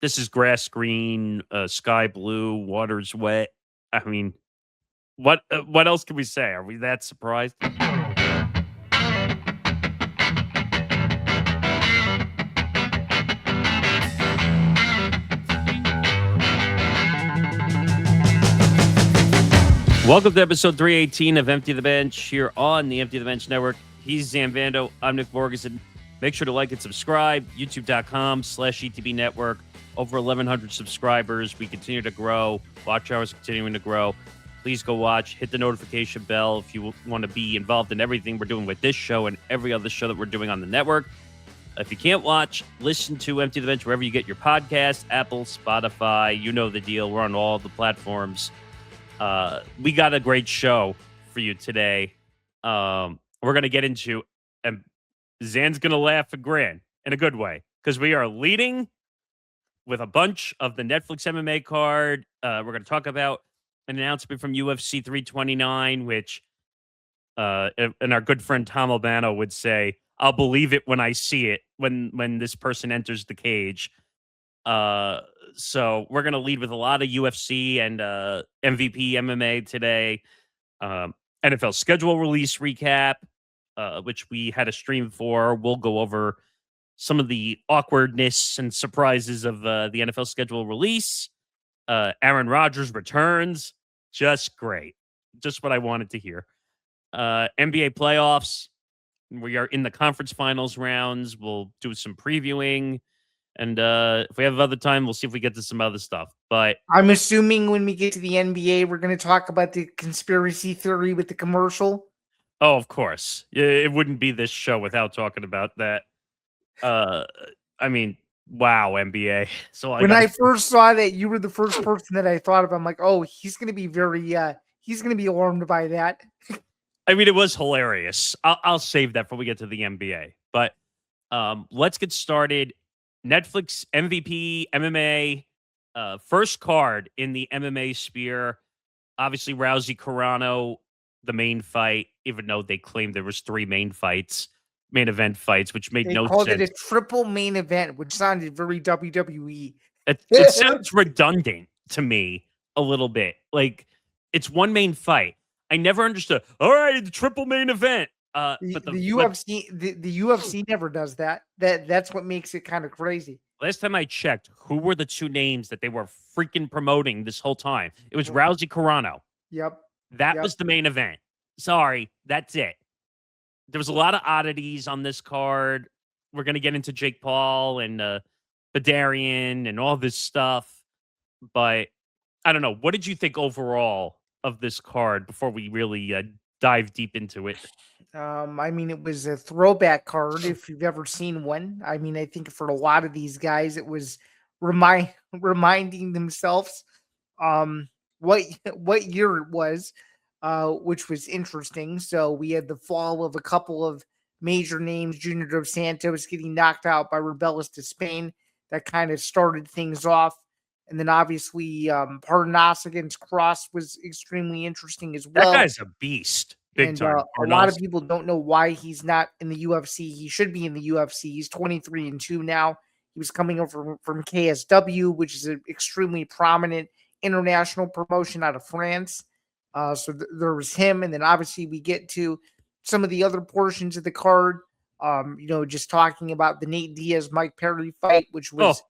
This is grass green, sky blue, water's wet. I mean, what else can we say? Are we that surprised? Welcome to episode 318 of Empty the Bench here on the Empty the Bench Network. He's Zain Bando. I'm Nick Morgasen. Make sure to like and subscribe. YouTube.com/ETB Network. Over 1,100 subscribers. We continue to grow. Watch hours continuing to grow. Please go watch. Hit the notification bell if you want to be involved in everything we're doing with this show and every other show that we're doing on the network. If you can't watch, listen to Empty the Bench wherever you get your podcast. Apple, Spotify. You know the deal. We're on all the platforms. We got a great show for you today. We're going to get into, and Zan's going to laugh and grin in a good way, because we are leading with a bunch of the Netflix MMA card. We're going to talk about an announcement from UFC 329, which, and our good friend Tom Albano would say, I'll believe it when I see it, when this person enters the cage. So we're going to lead with a lot of UFC and MVP MMA today. NFL schedule release recap, which we had a stream for. We'll go over some of the awkwardness and surprises of the NFL schedule release. Aaron Rodgers returns. Just great. Just what I wanted to hear. NBA playoffs. We are in the conference finals rounds. We'll do some previewing. And if we have other time, we'll see if we get to some other stuff. But I'm assuming when we get to the NBA, we're going to talk about the conspiracy theory with the commercial. Oh, of course. It wouldn't be this show without talking about that. I mean, wow, NBA. So when I first saw that, you were the first person that I thought of. I'm like, oh, he's going to be he's going to be alarmed by that. I mean, it was hilarious. I'll save that for we get to the NBA. But let's get started. Netflix MVP MMA first card in the MMA sphere. Obviously, Rousey Carano, the main fight, even though they claimed there was 3 main event fights, which made no sense. They called it a triple main event, which sounded very WWE. It sounds redundant to me a little bit. Like, it's one main fight. I never understood. All right, the triple main event. But the UFC never does that. That's what makes it kind of crazy. Last time I checked, who were the 2 names that they were freaking promoting this whole time? It was Rousey Carano. Yep. That was the main event. Sorry, that's it. There was a lot of oddities on this card. We're going to get into Jake Paul and Badarian and all this stuff. But I don't know. What did you think overall of this card before we really dive deep into it? I mean, it was a throwback card if you've ever seen one. I mean, I think for a lot of these guys, it was reminding themselves what year it was, which was interesting. So we had the fall of a couple of major names, Junior Dos Santos getting knocked out by Rebellis to Spain. That kind of started things off. And then obviously Parnas against Cross was extremely interesting as well. That guy's a beast. Big time. A lot of people don't know why he's not in the UFC. He should be in the UFC. He's 23-2 now. He was coming over from KSW, which is an extremely prominent international promotion out of France. So there was him. And then obviously we get to some of the other portions of the card. Just talking about the Nate Diaz, Mike Perry fight, which was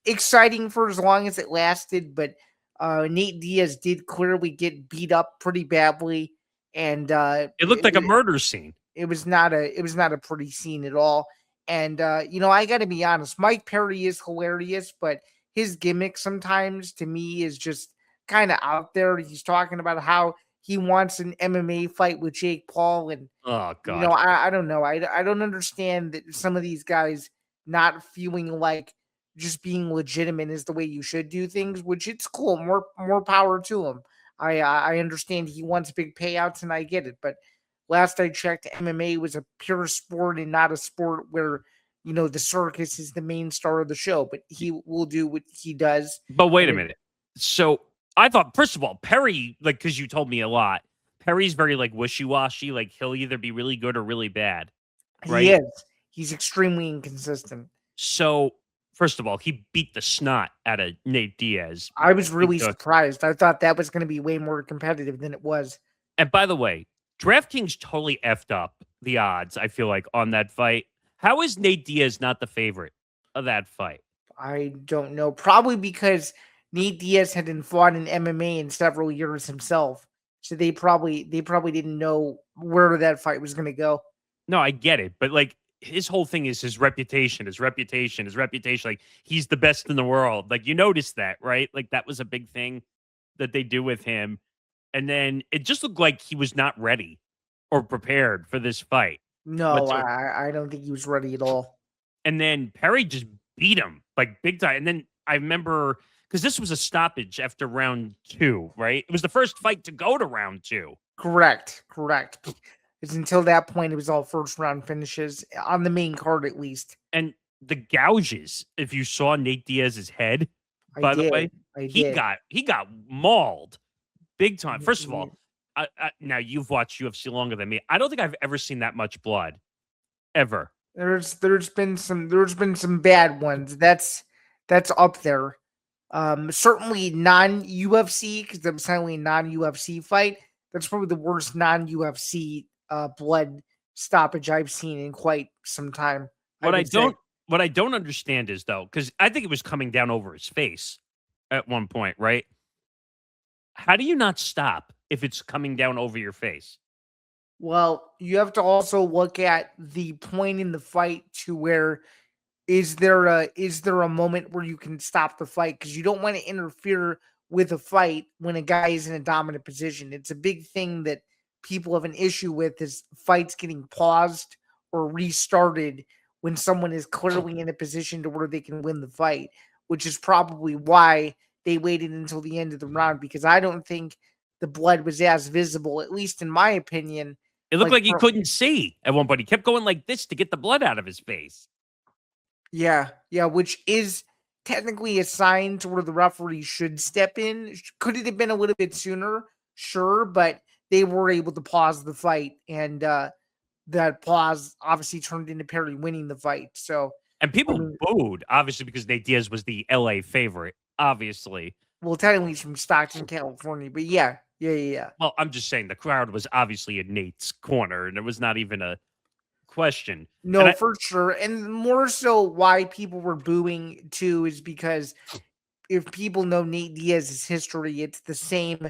exciting for as long as it lasted. But Nate Diaz did clearly get beat up pretty badly. And it looked like a murder scene. It was not a pretty scene at all. And I got to be honest, Mike Perry is hilarious, but his gimmick sometimes to me is just kind of out there. He's talking about how he wants an MMA fight with Jake Paul, and oh god, I don't know. I don't understand that some of these guys not feeling like just being legitimate is the way you should do things, which it's cool. More power to him. I understand he wants big payouts, and I get it. But last I checked, MMA was a pure sport and not a sport where, the circus is the main star of the show. But he will do what he does. But wait a minute. So I thought, first of all, Perry, because you told me a lot, Perry's very, wishy-washy. Like, he'll either be really good or really bad. Right? He is. He's extremely inconsistent. So First of all, he beat the snot out of Nate Diaz. I was Beat really the- surprised. I thought that was going to be way more competitive than it was. And by the way, DraftKings totally effed up the odds, I feel like, on that fight. How is Nate Diaz not the favorite of that fight? I don't know. Probably because Nate Diaz hadn't fought in MMA in several years himself. So they probably didn't know where that fight was going to go. No, I get it. But like his whole thing is his reputation, his reputation, his reputation. Like he's the best in the world. Like you noticed that, right? Like that was a big thing that they do with him. And then it just looked like he was not ready or prepared for this fight. No, Whatsoever. I don't think he was ready at all. And then Perry just beat him like big time. And then I remember because this was a stoppage after round 2, right? It was the first fight to go to round 2. Correct. Because until that point, it was all first round finishes on the main card, at least. And the gouges, if you saw Nate Diaz's head, by the way, he got mauled big time. First of all, now you've watched UFC longer than me. I don't think I've ever seen that much blood, ever. There's been some bad ones. That's up there. Certainly non UFC, because that was certainly a non UFC fight. That's probably the worst non UFC blood stoppage I've seen in quite some time. What I don't understand is though, because I think it was coming down over his face at one point, right? How do you not stop if it's coming down over your face? Well, you have to also look at the point in the fight to where is there a moment where you can stop the fight, because you don't want to interfere with a fight when a guy is in a dominant position. It's a big thing that people have an issue with, is fights getting paused or restarted when someone is clearly in a position to where they can win the fight, which is probably why they waited until the end of the round, because I don't think the blood was as visible, at least in my opinion. It looked like he couldn't see at one point. He kept going like this to get the blood out of his face. Yeah, which is technically a sign to where the referee should step in. Could it have been a little bit sooner? Sure, but they were able to pause the fight, and that pause obviously turned into Perry winning the fight. So, and people booed, obviously, because Nate Diaz was the LA favorite, obviously. Well, technically he's from Stockton, California, but yeah. Well, I'm just saying the crowd was obviously in Nate's corner, and it was not even a question. No, for sure. And more so why people were booing too is because if people know Nate Diaz's history, it's the same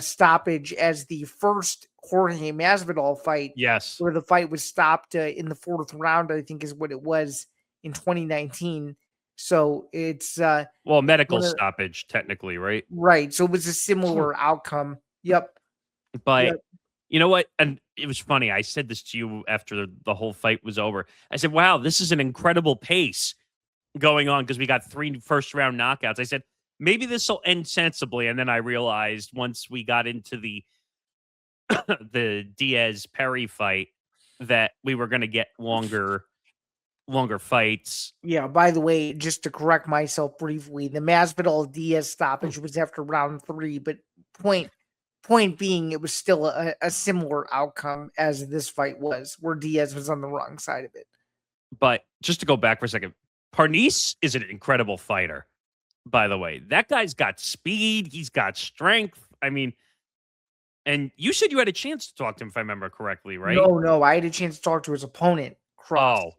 stoppage as the first Jorge Masvidal fight. Yes. Where the fight was stopped in the 4th round, I think is what it was in 2019. So it's medical stoppage, technically, right? Right. So it was a similar outcome. Yep. But you know what? And it was funny. I said this to you after the whole fight was over. I said, wow, this is an incredible pace going on, because we got 3 first-round knockouts. I said, maybe this will end sensibly. And then I realized once we got into the the Diaz-Perry fight that we were going to get longer fights. Yeah, by the way, just to correct myself briefly, the Masvidal-Diaz stoppage was after round 3, but point being, it was still a similar outcome as this fight was, where Diaz was on the wrong side of it. But just to go back for a second, Parnice is an incredible fighter, by the way. That guy's got speed. He's got strength. I mean, and you said you had a chance to talk to him, if I remember correctly, right? No. I had a chance to talk to his opponent, Cross.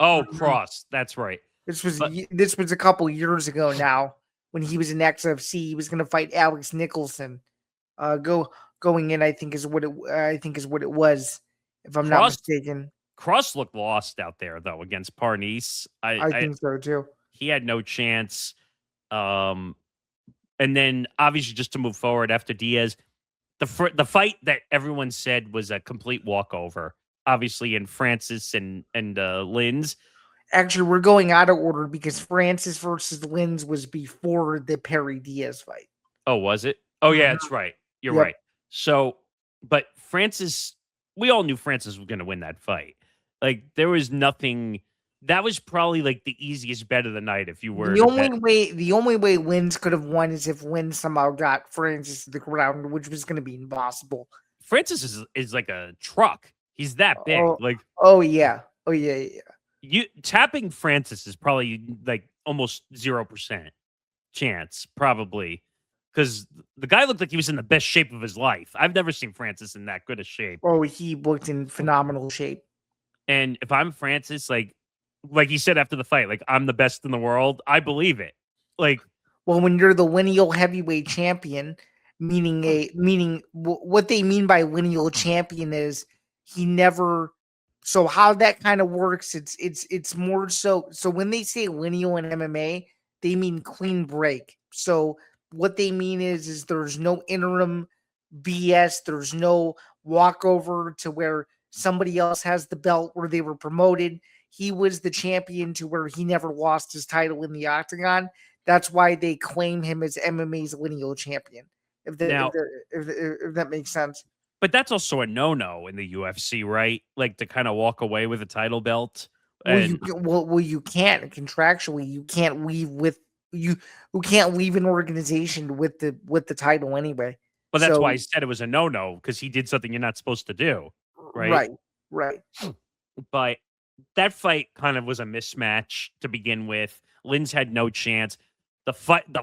Cross. That's right. This was a couple years ago now, when he was in XFC. He was going to fight Alex Nicholson. Going in, I think is what it was, if I'm not mistaken. Cross looked lost out there though against Parnice. I think so too. He had no chance. And then obviously, just to move forward after Diaz, the fight that everyone said was a complete walkover, obviously, in Francis and Linz. Actually, we're going out of order, because Francis versus Linz was before the Perry Diaz fight. Oh, was it? Oh, yeah, that's right. You're right. So, but Francis, we all knew Francis was going to win that fight. Like, there was nothing. That was probably like the easiest bet of the night. If you were the only way Linz could have won is if Linz somehow got Francis to the ground, which was going to be impossible. Francis is like a truck. He's that big. Oh yeah. You tapping Francis is probably like almost 0% chance, probably, because the guy looked like he was in the best shape of his life. I've never seen Francis in that good a shape. Oh, he looked in phenomenal shape. And if I'm Francis, like he said after the fight, like I'm the best in the world, I believe it. Like, Well, when you're the lineal heavyweight champion, what they mean by lineal champion is he never. So how that kind of works, it's more so when they say lineal in MMA, they mean clean break. So what they mean is there's no interim BS. There's no walkover to where somebody else has the belt where they were promoted. He was the champion to where he never lost his title in the octagon. That's why they claim him as MMA's lineal champion. now, If that makes sense. but that's also a no-no in the UFC, right? Like to kind of walk away with a title belt. Well, And you can't contractually. You can't leave with you. You can't leave an organization with the title anyway. but that's why I So said it was a no-no because he did something you're not supposed to do, right? right, right. But that fight kind of was a mismatch to begin with. Lynn's had no chance. The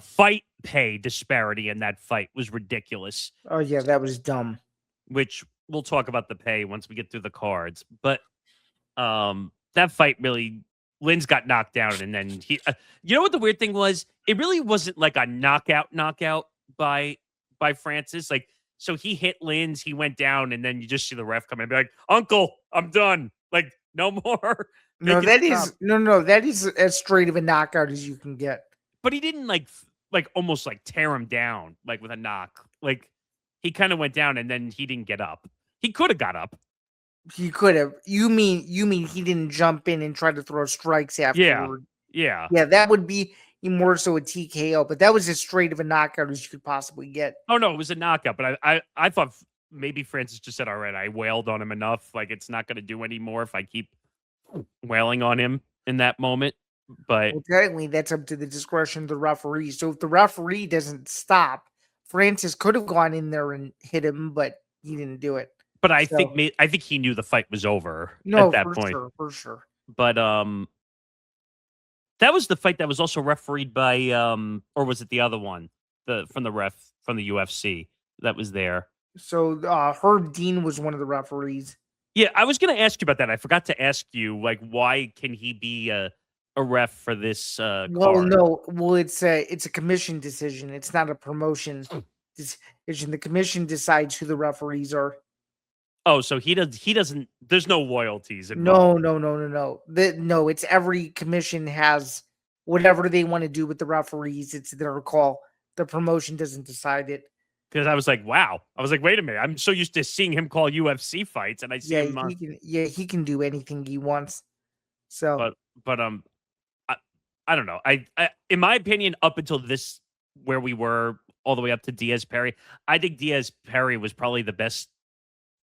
fight pay disparity in that fight was ridiculous, Oh yeah, that was dumb. which we'll talk about the pay once we get through the cards. But that fight really, Lynn's got knocked down, and then you know what the weird thing was? It really wasn't like a knockout by Francis. Like, so he hit Lynn's, he went down, and then you just see the ref come in and be like, "Uncle, I'm done. Like, no more." No, Make it that stop. is no. That is as straight of a knockout as you can get. But he didn't like almost like tear him down like with a knock. Like he kind of went down and then he didn't get up. He could have got up. He could have. You mean he didn't jump in and try to throw strikes Yeah. afterward? Yeah. Yeah, that would be more so a TKO, but that was as straight of a knockout as you could possibly get. Oh no, it was a knockout, but I thought maybe Francis just said, "All right, I wailed on him enough. Like it's not going to do anymore if I keep wailing on him in that moment." But Well, technically, that's up to the discretion of the referee. So if the referee doesn't stop, Francis could have gone in there and hit him, but he didn't do it. I think So I think he knew the fight was over at no, that point. for sure. But that was the fight that was also refereed by or was it the other one? From the ref from the UFC that was there. So Herb Dean was one of the referees. Yeah, I was going to ask you about that. I forgot to ask you like why can he be a ref for this Well, card? no, well, it's a commission decision. It's not a promotion decision. The commission decides who the referees are. Oh, so he doesn't there's no loyalties No, involved. no, no, no, no. No, it's every commission has whatever they want to do with the referees. It's their call. The promotion doesn't decide it. Because I was like, wow. I was like, wait a minute. I'm so used to seeing him call UFC fights and I see Yeah, him he can. Yeah, he can do anything he wants. So but but I, I don't know. I in my opinion up until this where we were all the way up to Diaz Perry, I think Diaz Perry was probably the best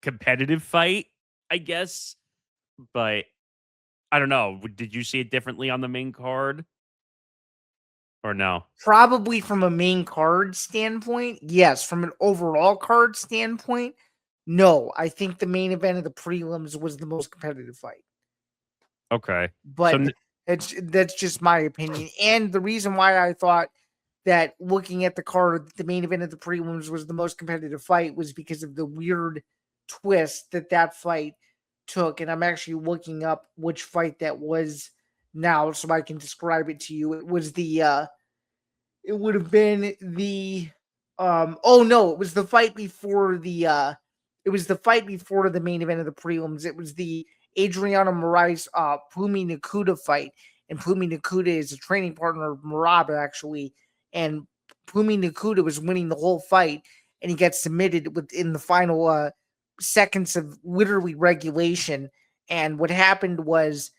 competitive fight, I guess. But I don't know. Did you see it differently on the main card or no? probably from a main card standpoint, yes. From an overall card standpoint, no. I think the main event of the prelims was the most competitive fight. Okay. So But that's just my opinion. And the reason why I thought that looking at the card, the main event of the prelims was the most competitive fight was because of the weird twist that fight took. And I'm actually looking up which fight that was now so I can describe it to you. It was it would have been the oh no, it was the fight before the main event of the prelims. It was the Adriano Moraes Pumi Nakuda fight. And Pumi Nakuda is a training partner of Murab actually. And Pumi Nakuda was winning the whole fight and he got submitted within the final seconds of literally regulation. And what happened was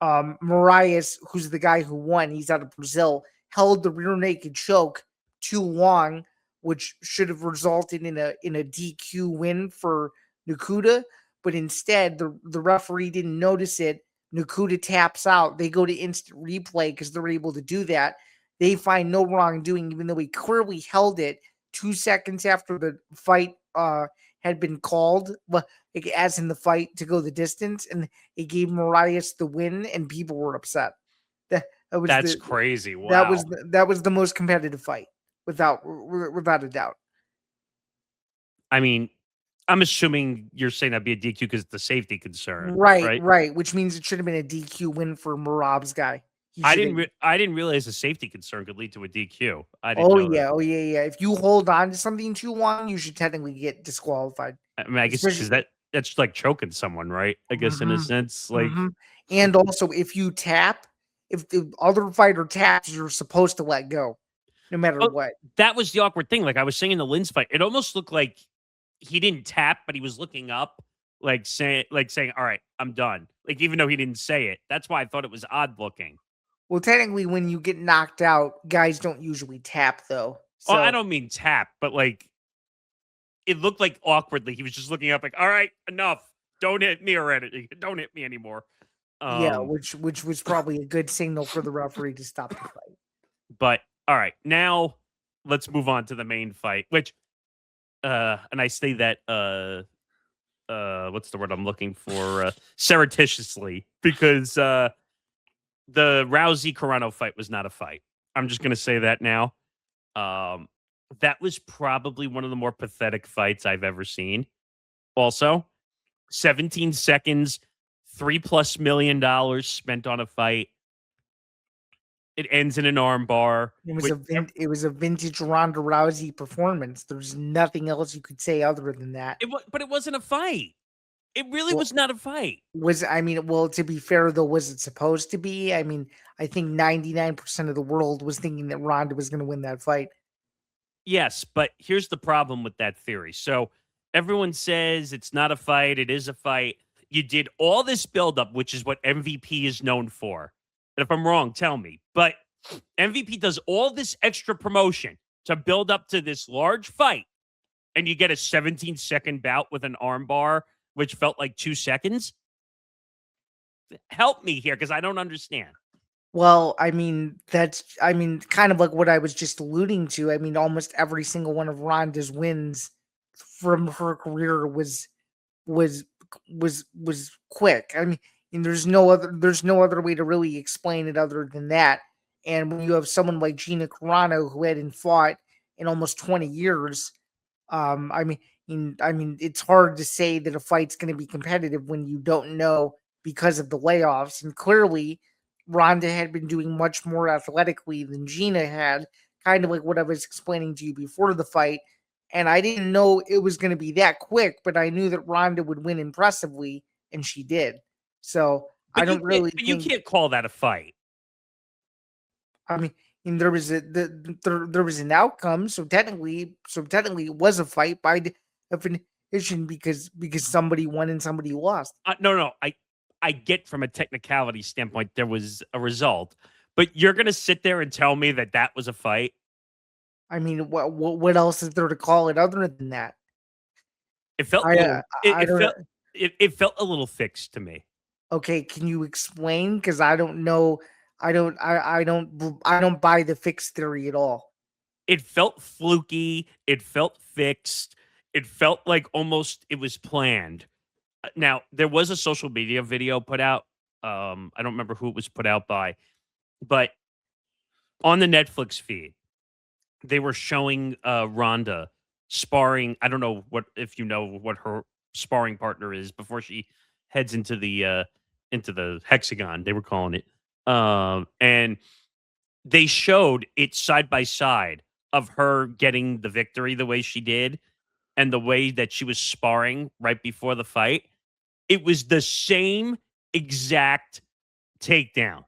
Moraes, who's the guy who won, he's out of Brazil, held the rear naked choke too long, which should have resulted in a DQ win for Nakuda. But instead, the referee didn't notice it. Nakuda taps out. They go to instant replay because they're able to do that. They find no wrongdoing, even though he clearly held it 2 seconds after the fight had been called, as in the fight to go the distance, and it gave Marias the win, and people were upset. That's crazy. That was Wow. that was the most competitive fight without a doubt. I mean, I'm assuming you're saying that'd be a DQ because it's a safety concern, Right, right? right. Which means it should have been a DQ win for Marab's guy. He should have. I didn't realize a safety concern could lead to a DQ. I didn't Oh know that. yeah, oh yeah, yeah. If you hold on to something too long, you should technically get disqualified. I mean, I guess because Especially. that's like choking someone, right? I guess in a Hmm. sense, like Hmm. And also, if you tap, if the other fighter taps, you're supposed to let go, no matter oh, what. that was the awkward thing. Like I was saying in the Lynn's fight, it almost looked like he didn't tap, but he was looking up, saying, "All right, I'm done." Like even though he didn't say it, that's why I thought it was odd looking. Well, technically, when you get knocked out, guys don't usually tap though. Well, I So don't mean tap, but like it looked like awkwardly. He was just looking up, like, "All right, enough. Don't hit me already. Don't hit me anymore." yeah, Um, which was probably a good signal for the referee to stop the fight. but all right, now let's move on to the main fight, which and I say that what's the word I'm looking for? Surreptitiously, because the Rousey Carano fight was not a fight. I'm just gonna say that now. Um, that was probably one of the more pathetic fights I've ever seen. Also, 17 seconds, $3+ million spent on a fight. It ends in an armbar. It was a vintage Ronda Rousey performance. There's nothing else you could say other than that. But it wasn't a fight. It really Well, was not a fight. well, to be fair though, was it supposed to be? I mean, I think 99% of the world was thinking that Ronda was going to win that fight. Yes, but here's the problem with that theory. So everyone says it's not a fight, it is a fight. You did all this buildup, which is what MVP is known for. And if I'm wrong, tell me. But MVP does all this extra promotion to build up to this large fight, and you get a 17-second bout with an armbar, which felt like 2 seconds. Help me here because I don't understand. Well, kind of like what I was just alluding to. I mean, almost every single one of Ronda's wins from her career was was quick. I mean, and there's no other way to really explain it other than that. And when you have someone like Gina Carano who hadn't fought in almost 20 years, I mean, it's hard to say that a fight's going to be competitive when you don't know because of the layoffs. And clearly, Ronda had been doing much more athletically than Gina had, kind of like what I was explaining to you before the fight. And I didn't know it was going to be that quick, but I knew that Ronda would win impressively, and she did. So I don't really But you think. can't call that a fight. I mean, and there was an outcome, so technically, it was a fight by definition because somebody won and somebody lost. No. I get from a technicality standpoint there was a result, but you're gonna sit there and tell me that that was a fight? I mean, what else is there to call it other than that? It felt a I little. I don't know. It felt a little fixed to me. Okay, can you explain? Because I don't know. I don't buy the fixed theory at all. It felt fluky. It felt fixed. It felt like almost it was planned. Now there was a social media video put out. I don't remember who it was put out by, but on the Netflix feed, they were showing Rhonda sparring. I don't know what if you know what her sparring partner is before she heads into the hexagon. They were calling it, and they showed it side by side of her getting the victory the way she did and the way that she was sparring right before the fight. It was the same exact takedown.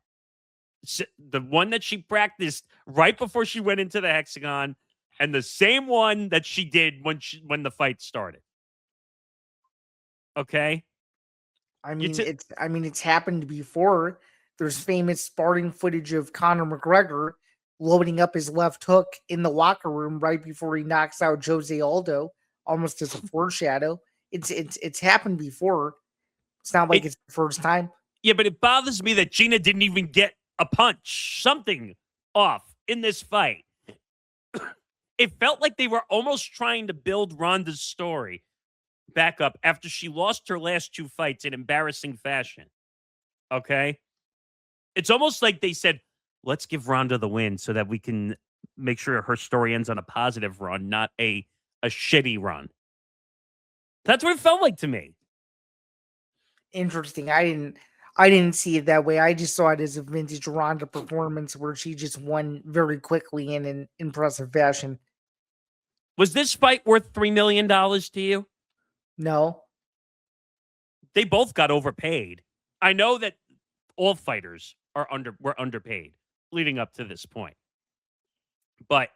The one that she practiced right before she went into the hexagon and the same one that she did when the fight started. Okay? It's happened before. There's famous sparring footage of Conor McGregor loading up his left hook in the locker room right before he knocks out Jose Aldo, almost as a foreshadow. It's happened before. It's not like It, it's the first time. yeah, but it bothers me that Gina didn't even get a punch, something off in this fight. It felt like they were almost trying to build Ronda's story back up after she lost her last two fights in embarrassing fashion. Okay? It's almost like they said, let's give Ronda the win so that we can make sure her story ends on a positive run, not a shitty run. That's what it felt like to me. Interesting. I didn't see it that way. I just saw it as a vintage Ronda performance where she just won very quickly in an impressive fashion. Was this fight worth $3 million to you? No. They both got overpaid. I know that all fighters were underpaid leading up to this point. But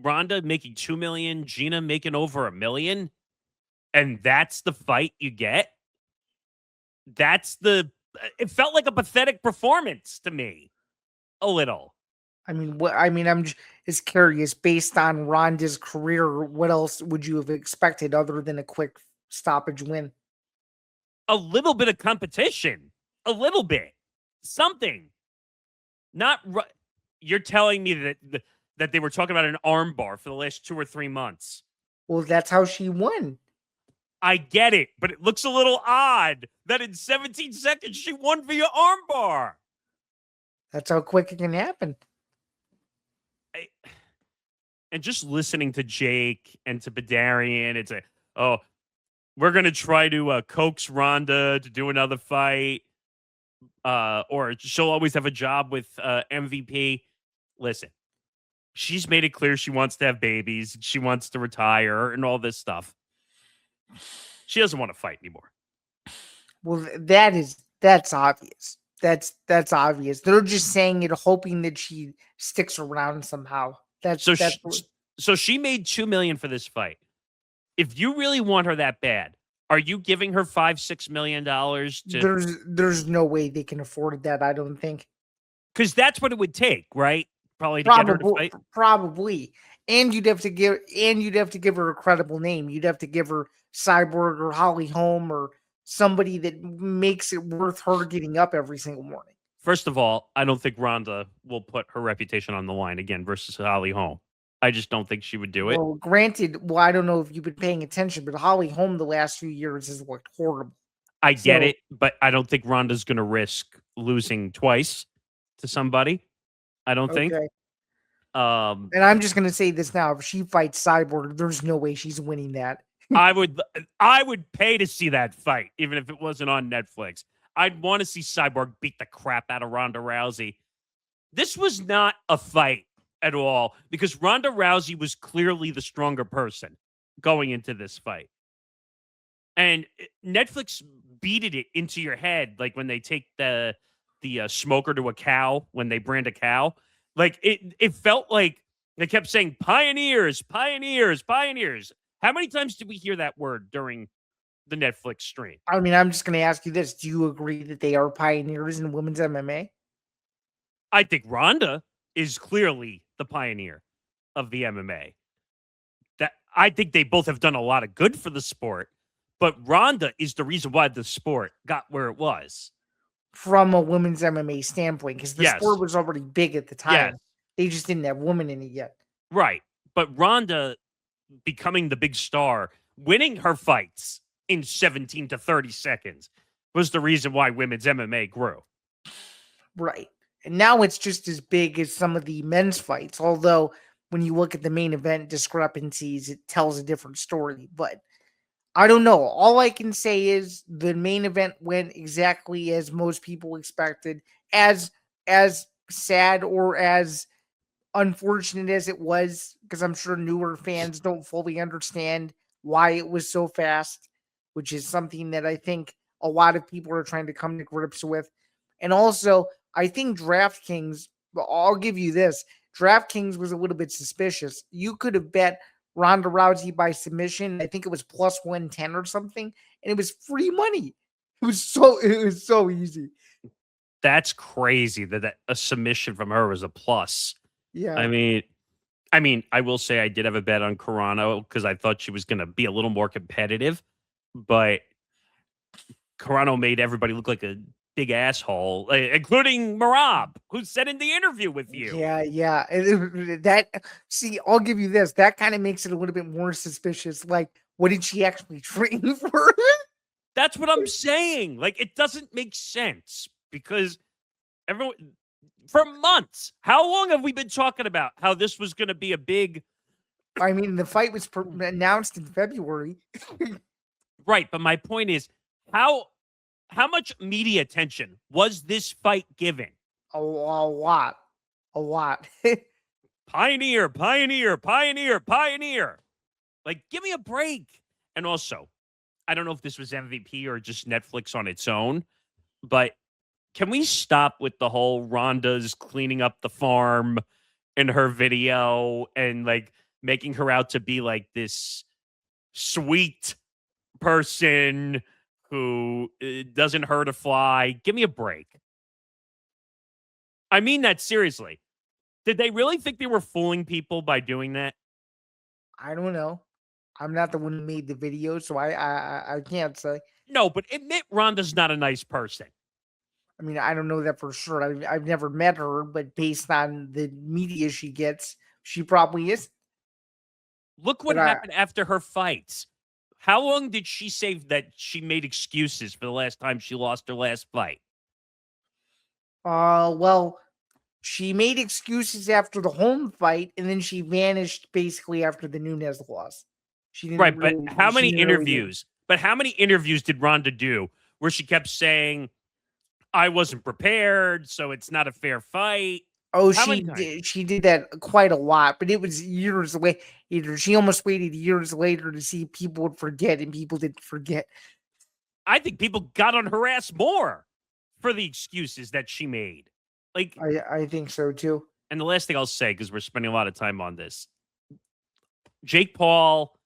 Ronda making $2 million, Gina making over $1 million, and that's the fight you get. It felt like a pathetic performance to me. A little. I'm just curious, based on Ronda's career, what else would you have expected other than a quick stoppage win? A little bit of competition. A little bit. Something. Not You're telling me that they were talking about an arm bar for the last 2 or 3 months. Well, that's how she won. I get it, but it looks a little odd that in 17 seconds she won via armbar. That's how quick it can happen. And just listening to Jake and to Badarian, it's we're going to try to coax Ronda to do another fight, or she'll always have a job with MVP. Listen, she's made it clear she wants to have babies, she wants to retire, and all this stuff. She doesn't want to fight anymore. Well, that's obvious. That's obvious. They're just saying it, hoping that she sticks around somehow. So she made $2 million for this fight. If you really want her that bad, are you giving her $5-6 million to? There's no way they can afford that. I don't think. Because that's what it would take, right? Probably to get her to fight. Probably. And you'd have to give her a credible name. You'd have to give her Cyborg or Holly Holm or somebody that makes it worth her getting up every single morning. First of all, I don't think Ronda will put her reputation on the line again versus Holly Holm. I just don't think she would do it. Well, granted, I don't know if you've been paying attention, but Holly Holm the last few years has looked horrible. I get it, but I don't think Ronda's going to risk losing twice to somebody. I don't think. And I'm just going to say this now. If she fights Cyborg, there's no way she's winning that. I would pay to see that fight, even if it wasn't on Netflix. I'd want to see Cyborg beat the crap out of Ronda Rousey. This was not a fight at all because Ronda Rousey was clearly the stronger person going into this fight. And Netflix beated it into your head like when they take the smoker to a cow, when they brand a cow. Like it felt like they kept saying pioneers, pioneers, pioneers. How many times did we hear that word during the Netflix stream? I mean, I'm just going to ask you this. Do you agree that they are pioneers in women's MMA? I think Ronda is clearly the pioneer of the MMA. I think they both have done a lot of good for the sport, but Ronda is the reason why the sport got where it was. From a women's MMA standpoint, because the sport was already big at the time. Yes. They just didn't have women in it yet. Right. But Ronda becoming the big star, winning her fights in 17 to 30 seconds was the reason why women's MMA grew. Right. And now it's just as big as some of the men's fights, although when you look at the main event discrepancies, it tells a different story. But I don't know. All I can say is the main event went exactly as most people expected. As sad or as unfortunate as it was, because I'm sure newer fans don't fully understand why it was so fast, which is something that I think a lot of people are trying to come to grips with. And also, I think DraftKings, I'll give you this, DraftKings was a little bit suspicious. You could have bet Ronda Rousey by submission. I think it was plus 110 or something, and it was free money. It was so easy. That's crazy that a submission from her was a plus. Yeah. I mean, I will say I did have a bet on Carano because I thought she was going to be a little more competitive, but Carano made everybody look like a big asshole, including Marab, who said in the interview with you. Yeah. I'll give you this. That kind of makes it a little bit more suspicious. Like, what did she actually train for? That's what I'm saying. Like, it doesn't make sense because for months. How long have we been talking about how this was going to be a big? I mean, the fight was announced in February. Right, but my point is, how much media attention was this fight given? A lot. Pioneer, pioneer, pioneer, pioneer. Like, give me a break. And also, I don't know if this was MVP or just Netflix on its own, but can we stop with the whole Rhonda's cleaning up the farm in her video and like making her out to be like this sweet person who doesn't hurt a fly? Give me a break. I mean that seriously. Did they really think they were fooling people by doing that? I don't know. I'm not the one who made the video, so I can't say. No, but admit Rhonda's not a nice person. I mean, I don't know that for sure. I've never met her, but based on the media she gets, she probably is. Look what happened after her fights. How long did she say that she made excuses for the last time she lost her last fight? Well, she made excuses after the home fight, and then she vanished basically after the Nunes loss. She didn't Right, really, but how many she didn't really do- interviews? But how many interviews did Rhonda do where she kept saying, "I wasn't prepared, so it's not a fair fight"? Oh, How she many times? did. She did that quite a lot, but it was years away. She almost waited years later to see people would forget, and people didn't forget. I think people got on her ass more for the excuses that she made. Like, I think so too. and the last thing I'll say, because we're spending a lot of time on this, Jake Paul,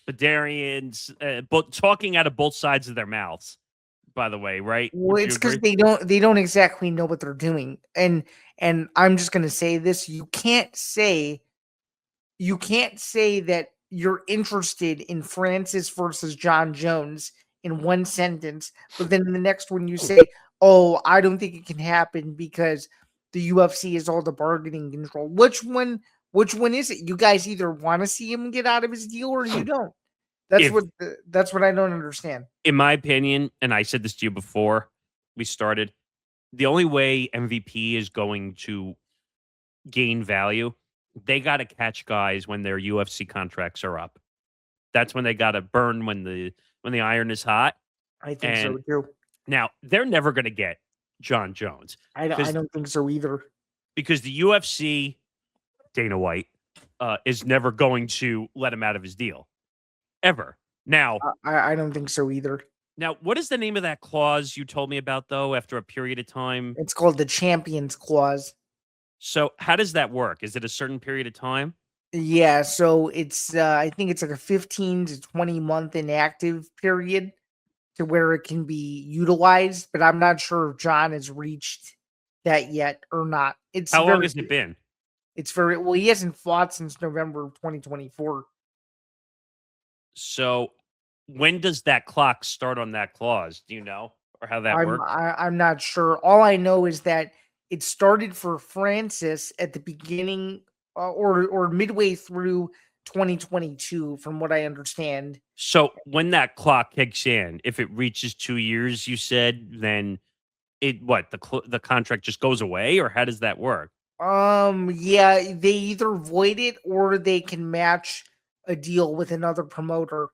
Badarians, both talking out of both sides of their mouths. By the way, right? Well, Would you it's because agree? they don't exactly know what they're doing, and I'm just gonna say this: you can't say that you're interested in Francis versus John Jones in one sentence, but then in the next one you say, "Oh, I don't think it can happen because the UFC is all the bargaining control." Which one? Which one is it? You guys either want to see him get out of his deal or you don't. If, That's what I don't understand. in my opinion, and I said this to you before we started, the only way MVP is going to gain value, they got to catch guys when their UFC contracts are up. That's when they got to burn when the iron is hot. I think so And too. now they're never going to get John Jones I don't think so either. because the UFC, Dana White, is never going to let him out of his deal ever. Now, I don't think so either. now, what is the name of that clause you told me about though? After a period of time, It's called the Champions Clause. so how does that work? Is it a certain period of time? Yeah, so it's I think it's like a 15 to 20 month inactive period to where it can be utilized, but I'm not sure if John has reached that yet or not. How long has it been? It's very well, he hasn't fought since November of 2024. So when does that clock start on that clause? Do you know, or how that works? I'm not sure. All I know is that it started for Francis at the beginning or midway through 2022, from what I understand. So when that clock kicks in, if it reaches 2 years, you said, then the contract just goes away, or how does that work? Yeah, they either void it or they can match a deal with another promoter.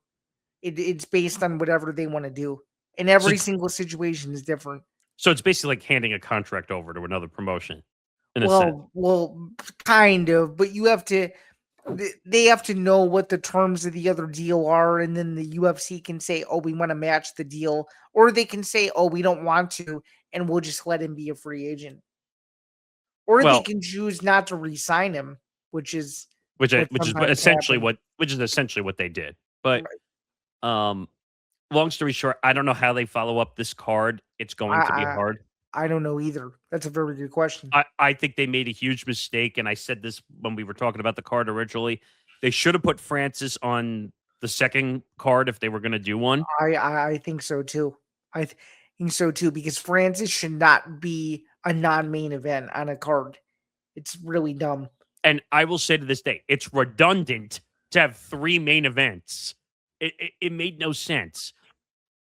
It's based on whatever they want to do, and So, every single situation is different. so it's basically like handing a contract over to another promotion, in a sense. Well, kind of, but you have to. They have to know what the terms of the other deal are, and then the UFC can say, "Oh, we want to match the deal," or they can say, "Oh, we don't want to, and we'll just let him be a free agent." Or they Well, can choose not to re-sign him, which is which what which is sometimes essentially happens. what they did. But Right. um, long story short, I don't know how they follow up this card. It's I, going to be I hard. I don't know either. That's a very good question. I think they made a huge mistake, and I said this when we were talking about the card originally. They should have put Francis on the second card if they were going to do one. I think so too. Think so too because Francis should not be a non-main event on a card. It's really dumb. And I will say to this day, it's redundant to have three main events. It made no sense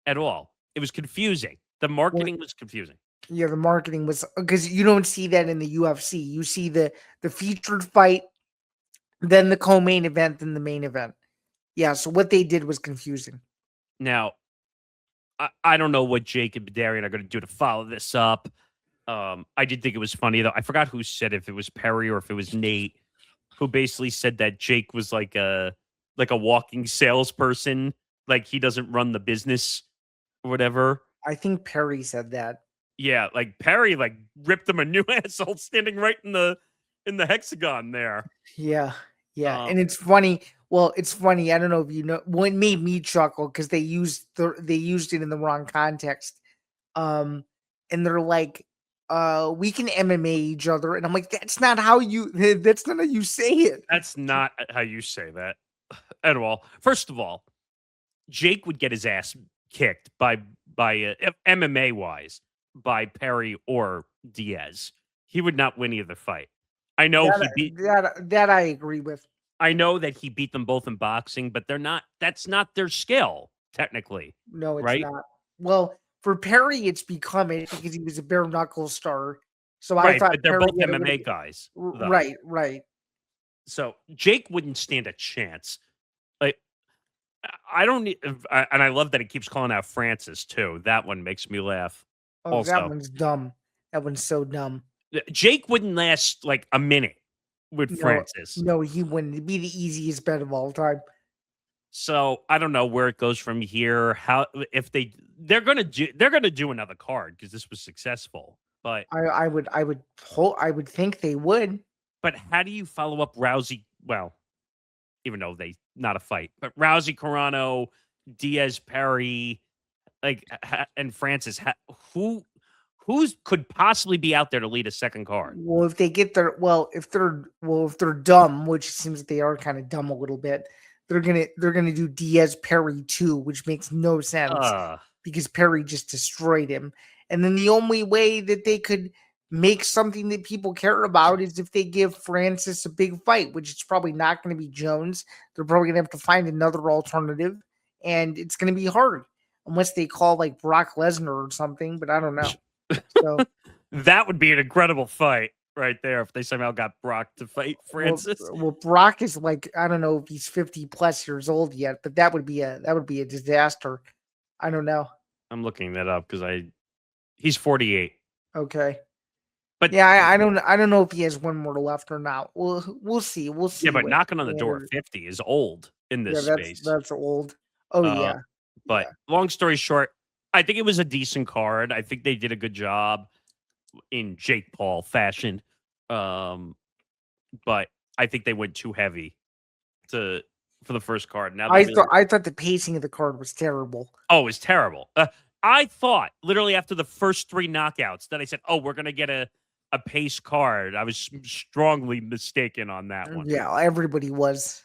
at all. It was confusing. The When marketing was confusing. Yeah, the marketing was because you don't see that in the UFC. You see the featured fight, then the co-main event, then the main event. Yeah, so what they did was confusing. Now, I don't know what Jake and Darian are going to do to follow this up. I did think it was funny though. I forgot who said if it was Perry or if it was Nate, who basically said that Jake was like a walking salesperson, like he doesn't run the business or whatever. I think Perry said that. Yeah, like Perry like ripped him a new asshole standing right in the hexagon there. Yeah, yeah, Um, and it's funny. Well, it's funny. I don't know if you know. What made me chuckle because they used it in the wrong context. And they're like, we can MMA each other, and I'm like, that's not how you. That's not how you say it. that's not how you say that at all. First of all, Jake would get his ass kicked by MMA wise by Perry or Diaz. He would not win either fight. I know he beat. That I agree with. I know that he beat them both in boxing, but they're not. That's not their skill technically, No, it's right? not. Well, for Perry, it's become it because he was a bare knuckle star. So I Right, thought but they're Perry both had a MMA really- guys, though. right, right. So Jake wouldn't stand a chance. Like I don't need, and I love that he keeps calling out Francis too. That one makes me laugh. Oh, that Also, one's dumb. That one's so dumb. Jake wouldn't last like a minute with No, Francis. no, he wouldn't. It'd be the easiest bet of all time. So I don't know where it goes from here. How if they're gonna do another card because this was successful. But I would think they would. how do you follow up Rousey? Well, even though they not a fight, but Rousey, Carano, Diaz, Perry, like and Francis, who's could possibly be out there to lead a second card? Well, if they get their if they're dumb, which seems that they are kind of dumb a little bit, they're gonna do Diaz Perry too, which makes no sense because Perry just destroyed him. And then the only way that they could make something that people care about is if they give Francis a big fight, which it's probably not going to be Jones. They're probably going to have to find another alternative, and it's going to be hard unless they call like Brock Lesnar or something. But I don't know. So that would be an incredible fight right there if they somehow got Brock to fight Francis. Well, Brock is like, I don't know if he's 50 plus years old yet, but that would be a disaster. I don't know. I'm looking that up because he's 48. Okay. But yeah, I don't know if he has one more left or not. We'll see. We'll see. Yeah, but knocking on the door at 50 is old in this space. That's old. Oh yeah. But long story short, I think it was a decent card. I think they did a good job in Jake Paul fashion. But I think they went too heavy for the first card. Now I thought the pacing of the card was terrible. Oh, it was terrible. I thought literally after the first 3 knockouts that I said, "Oh, we're gonna get a pace card." I was strongly mistaken on that one. Yeah, everybody was.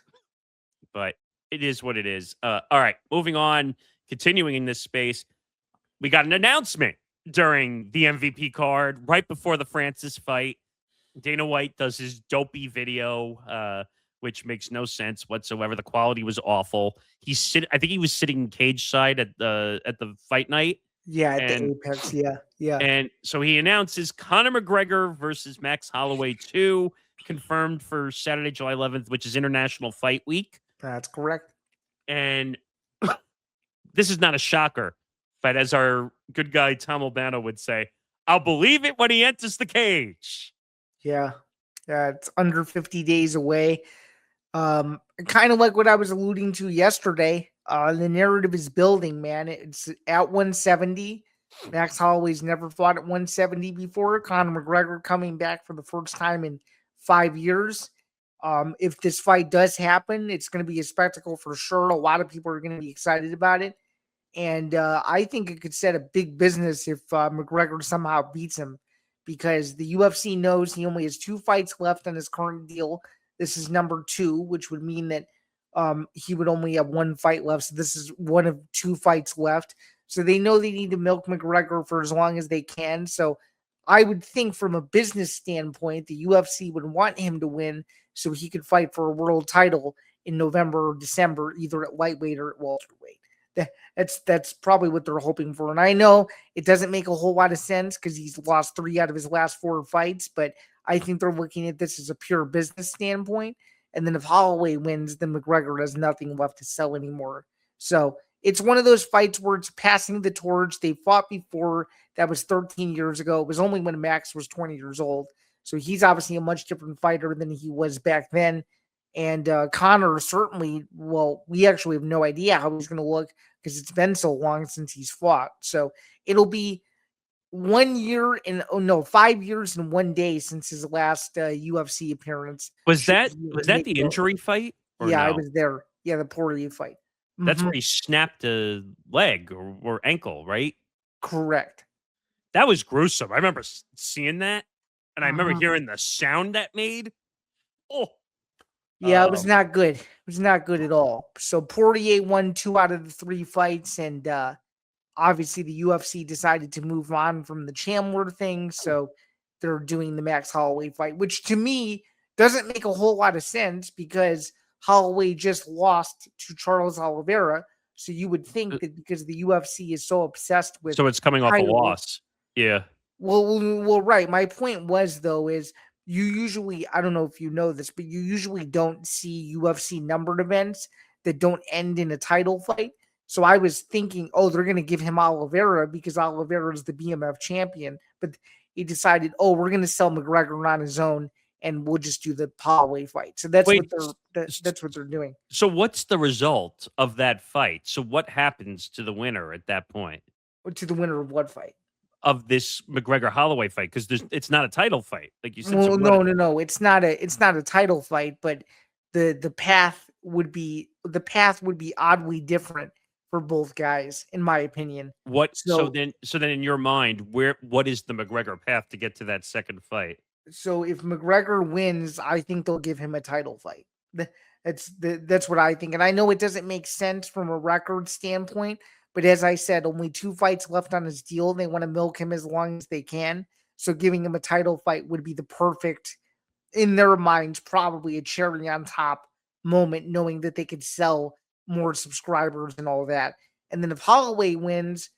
But it is what it is. All right, moving on. Continuing in this space, we got an announcement during the MVP card right before the Francis fight. Dana White does his dopey video, which makes no sense whatsoever. The quality was awful. I think he was sitting cage side at the fight night. Yeah, at the Apex. Yeah. And so he announces Conor McGregor versus Max Holloway 2, confirmed for Saturday, July 11th, which is International Fight Week. That's correct. And this is not a shocker, but as our good guy Tom Bando would say, I'll believe it when he enters the cage. Yeah. It's under 50 days away. Kind of like what I was alluding to yesterday. The narrative is building, man. It's at 170. Max Holloway's never fought at 170 before. Conor McGregor coming back for the first time in 5 years. If this fight does happen, it's going to be a spectacle for sure. A lot of people are going to be excited about it. And I think it could set a big business if McGregor somehow beats him, because the UFC knows he only has 2 fights left on his current deal. This is number 2, which would mean that he would only have 1 fight left. So this is one of 2 fights left. So they know they need to milk McGregor for as long as they can. So I would think from a business standpoint, the UFC would want him to win so he could fight for a world title in November or December, either at lightweight or at welterweight. That's probably what they're hoping for. And I know it doesn't make a whole lot of sense because he's lost 3 out of his last 4 fights, but I think they're looking at this as a pure business standpoint. And then if Holloway wins, then McGregor has nothing left to sell anymore. So it's one of those fights where it's passing the torch. They fought before. That was 13 years ago. It was only when Max was 20 years old. So he's obviously a much different fighter than he was back then. And Connor certainly, well, we actually have no idea how he's going to look because it's been so long since he's fought. So it'll be 1 year and 5 years and 1 day since his last UFC appearance. Was that the injury fight? Or Yeah, no? I was there. Yeah, the Poirier fight. That's where he snapped a leg or ankle, right? Correct. That was gruesome. I remember seeing that, and I remember hearing the sound that made. Oh, yeah, it was not good. It was not good at all. So Poirier won 2 out of the 3 fights, and obviously the UFC decided to move on from the Chandler thing, so they're doing the Max Holloway fight, which to me doesn't make a whole lot of sense because Holloway just lost to Charles Oliveira. So you would think that because the UFC is so obsessed with, so it's coming off a loss. Yeah. Well, right. My point was though is you usually, I don't know if you know this, but you usually don't see UFC numbered events that don't end in a title fight. So I was thinking, oh, they're going to give him Oliveira because Oliveira is the BMF champion. But he decided, oh, we're going to sell McGregor on his own, and we'll just do the Holloway fight. So that's that's what they're doing. So what's the result of that fight? So what happens to the winner at that point? To the winner of what fight? Of this McGregor Holloway fight, because it's not a title fight, like you said. Well, no, it's not a title fight, but the path would be oddly different for both guys, in my opinion. So then in your mind, what is the McGregor path to get to that second fight? So if McGregor wins, I think they'll give him a title fight. That's what I think. And I know it doesn't make sense from a record standpoint, but as I said, only 2 fights left on his deal. They want to milk him as long as they can. So giving him a title fight would be the perfect, in their minds, probably a cherry on top moment, knowing that they could sell more subscribers and all that. And then if Holloway wins,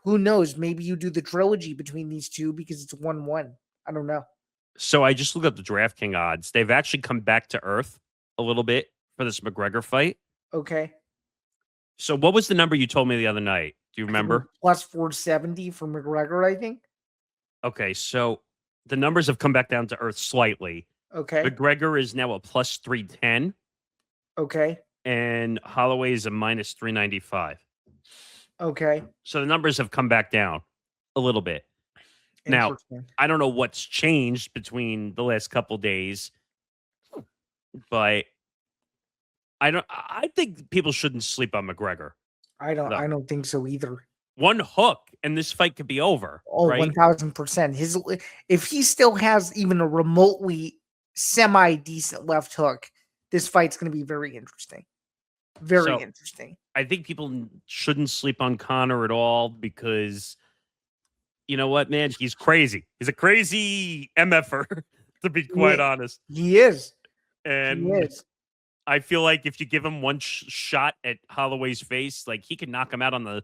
who knows? Maybe you do the trilogy between these two because it's 1-1. I don't know. So I just looked up the DraftKings odds. They've actually come back to earth a little bit for this McGregor fight. Okay. So what was the number you told me the other night? Do you remember? Plus 470 for McGregor, I think. Okay, so the numbers have come back down to earth slightly. Okay. McGregor is now a plus 310. Okay. And Holloway is a minus 395. Okay. So the numbers have come back down a little bit. Now, I don't know what's changed between the last couple days, but I think people shouldn't sleep on McGregor. I don't think so either. One hook and this fight could be over. Oh, right? 1000%. If he still has even a remotely semi-decent left hook, this fight's going to be very interesting. Very interesting. I think people shouldn't sleep on Connor at all because you know what, man? He's crazy. He's a crazy MFer, to be quite honest. He is. And he is. I feel like if you give him one shot at Holloway's face, like he could knock him out on the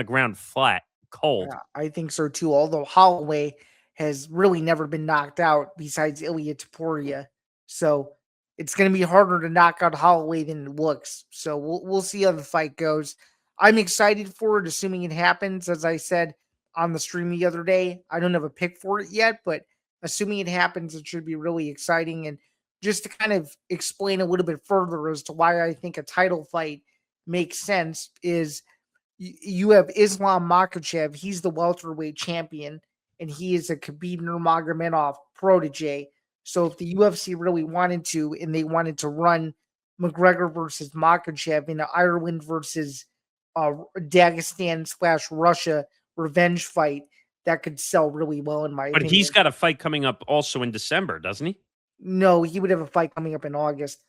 ground flat, cold. Yeah, I think so too. Although Holloway has really never been knocked out besides Ilya Topuria, so it's going to be harder to knock out Holloway than it looks. So we'll see how the fight goes. I'm excited for it, assuming it happens. As I said on the stream the other day, I don't have a pick for it yet, but assuming it happens, it should be really exciting. And just to kind of explain a little bit further as to why I think a title fight makes sense is you have Islam Makhachev. He's the welterweight champion, and he is a Khabib Nurmagomedov protege. So if the UFC really wanted to, and they wanted to run McGregor versus Makhachev in an Ireland versus Dagestan/Russia revenge fight, that could sell really well in my opinion. But he's got a fight coming up also in December, doesn't he? No, he would have a fight coming up in August.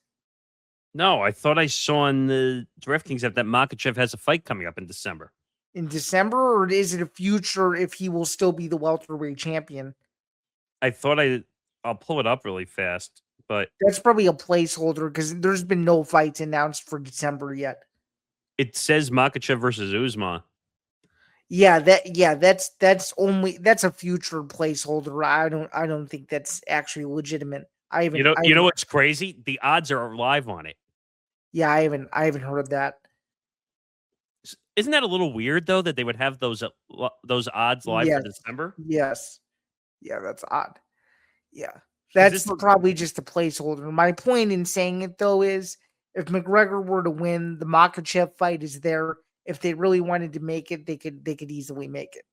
No, I thought I saw on the DraftKings that Makhachev has a fight coming up in December. In December, or is it a future if he will still be the welterweight champion? I thought I'll pull it up really fast, but that's probably a placeholder because there's been no fights announced for December yet. It says Makhachev versus Usman. That's a future placeholder. I don't think that's actually legitimate. You know what's crazy? The odds are live on it. I haven't heard of that. Isn't that a little weird though that they would have those odds live for Yes. December? Yes. Yeah, that's odd. Yeah. 'Cause That's probably just a placeholder. My point in saying it though is if McGregor were to win, the Makhachev fight is there. If they really wanted to make it, they could easily make it.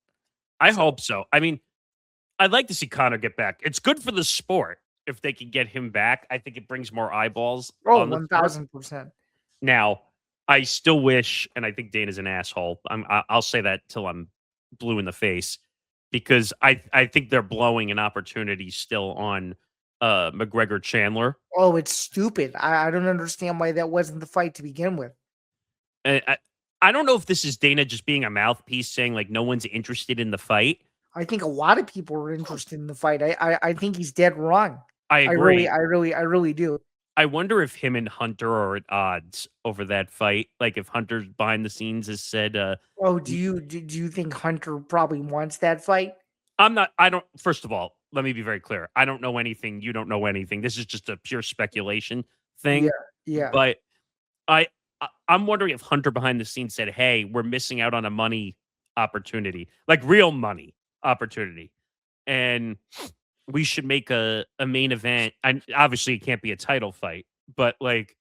I hope so. I mean, I'd like to see Conor get back. It's good for the sport if they can get him back. I think it brings more eyeballs Oh, on the sport. 1000%. Now, I still wish, and I think Dana's an asshole. I'll say that till I'm blue in the face because I think they're blowing an opportunity still on McGregor Chandler. Oh, it's stupid. I don't understand why that wasn't the fight to begin with. And I don't know if this is Dana just being a mouthpiece saying like no one's interested in the fight. I think a lot of people are interested in the fight. I think he's dead wrong. I agree. I really do. I wonder if him and Hunter are at odds over that fight. Like if Hunter behind the scenes has said, Oh, do you think Hunter probably wants that fight? I'm not, I don't, first of all, let me be very clear. I don't know anything. You don't know anything. This is just a pure speculation thing. Yeah. But I'm wondering if Hunter behind the scenes said, hey, we're missing out on a money opportunity, like real money opportunity. And we should make a main event. And obviously it can't be a title fight, but like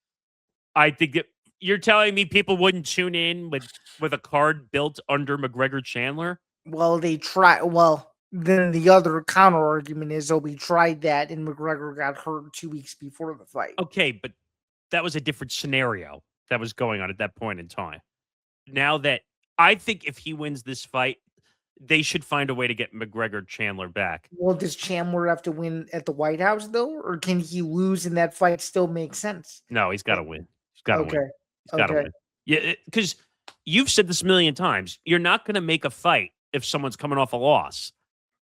I think you're telling me people wouldn't tune in with a card built under McGregor Chandler? Well, then the other counter argument is, oh, we tried that and McGregor got hurt 2 weeks before the fight. Okay, but that was a different scenario that was going on at that point in time. Now that I think if he wins this fight, they should find a way to get McGregor Chandler back. Well, does Chandler have to win at the White House though, or can he lose and that fight still make sense? No, he's got to win. He's got to Okay. win. He's got to win. Yeah, because you've said this a million times. You're not going to make a fight if someone's coming off a loss.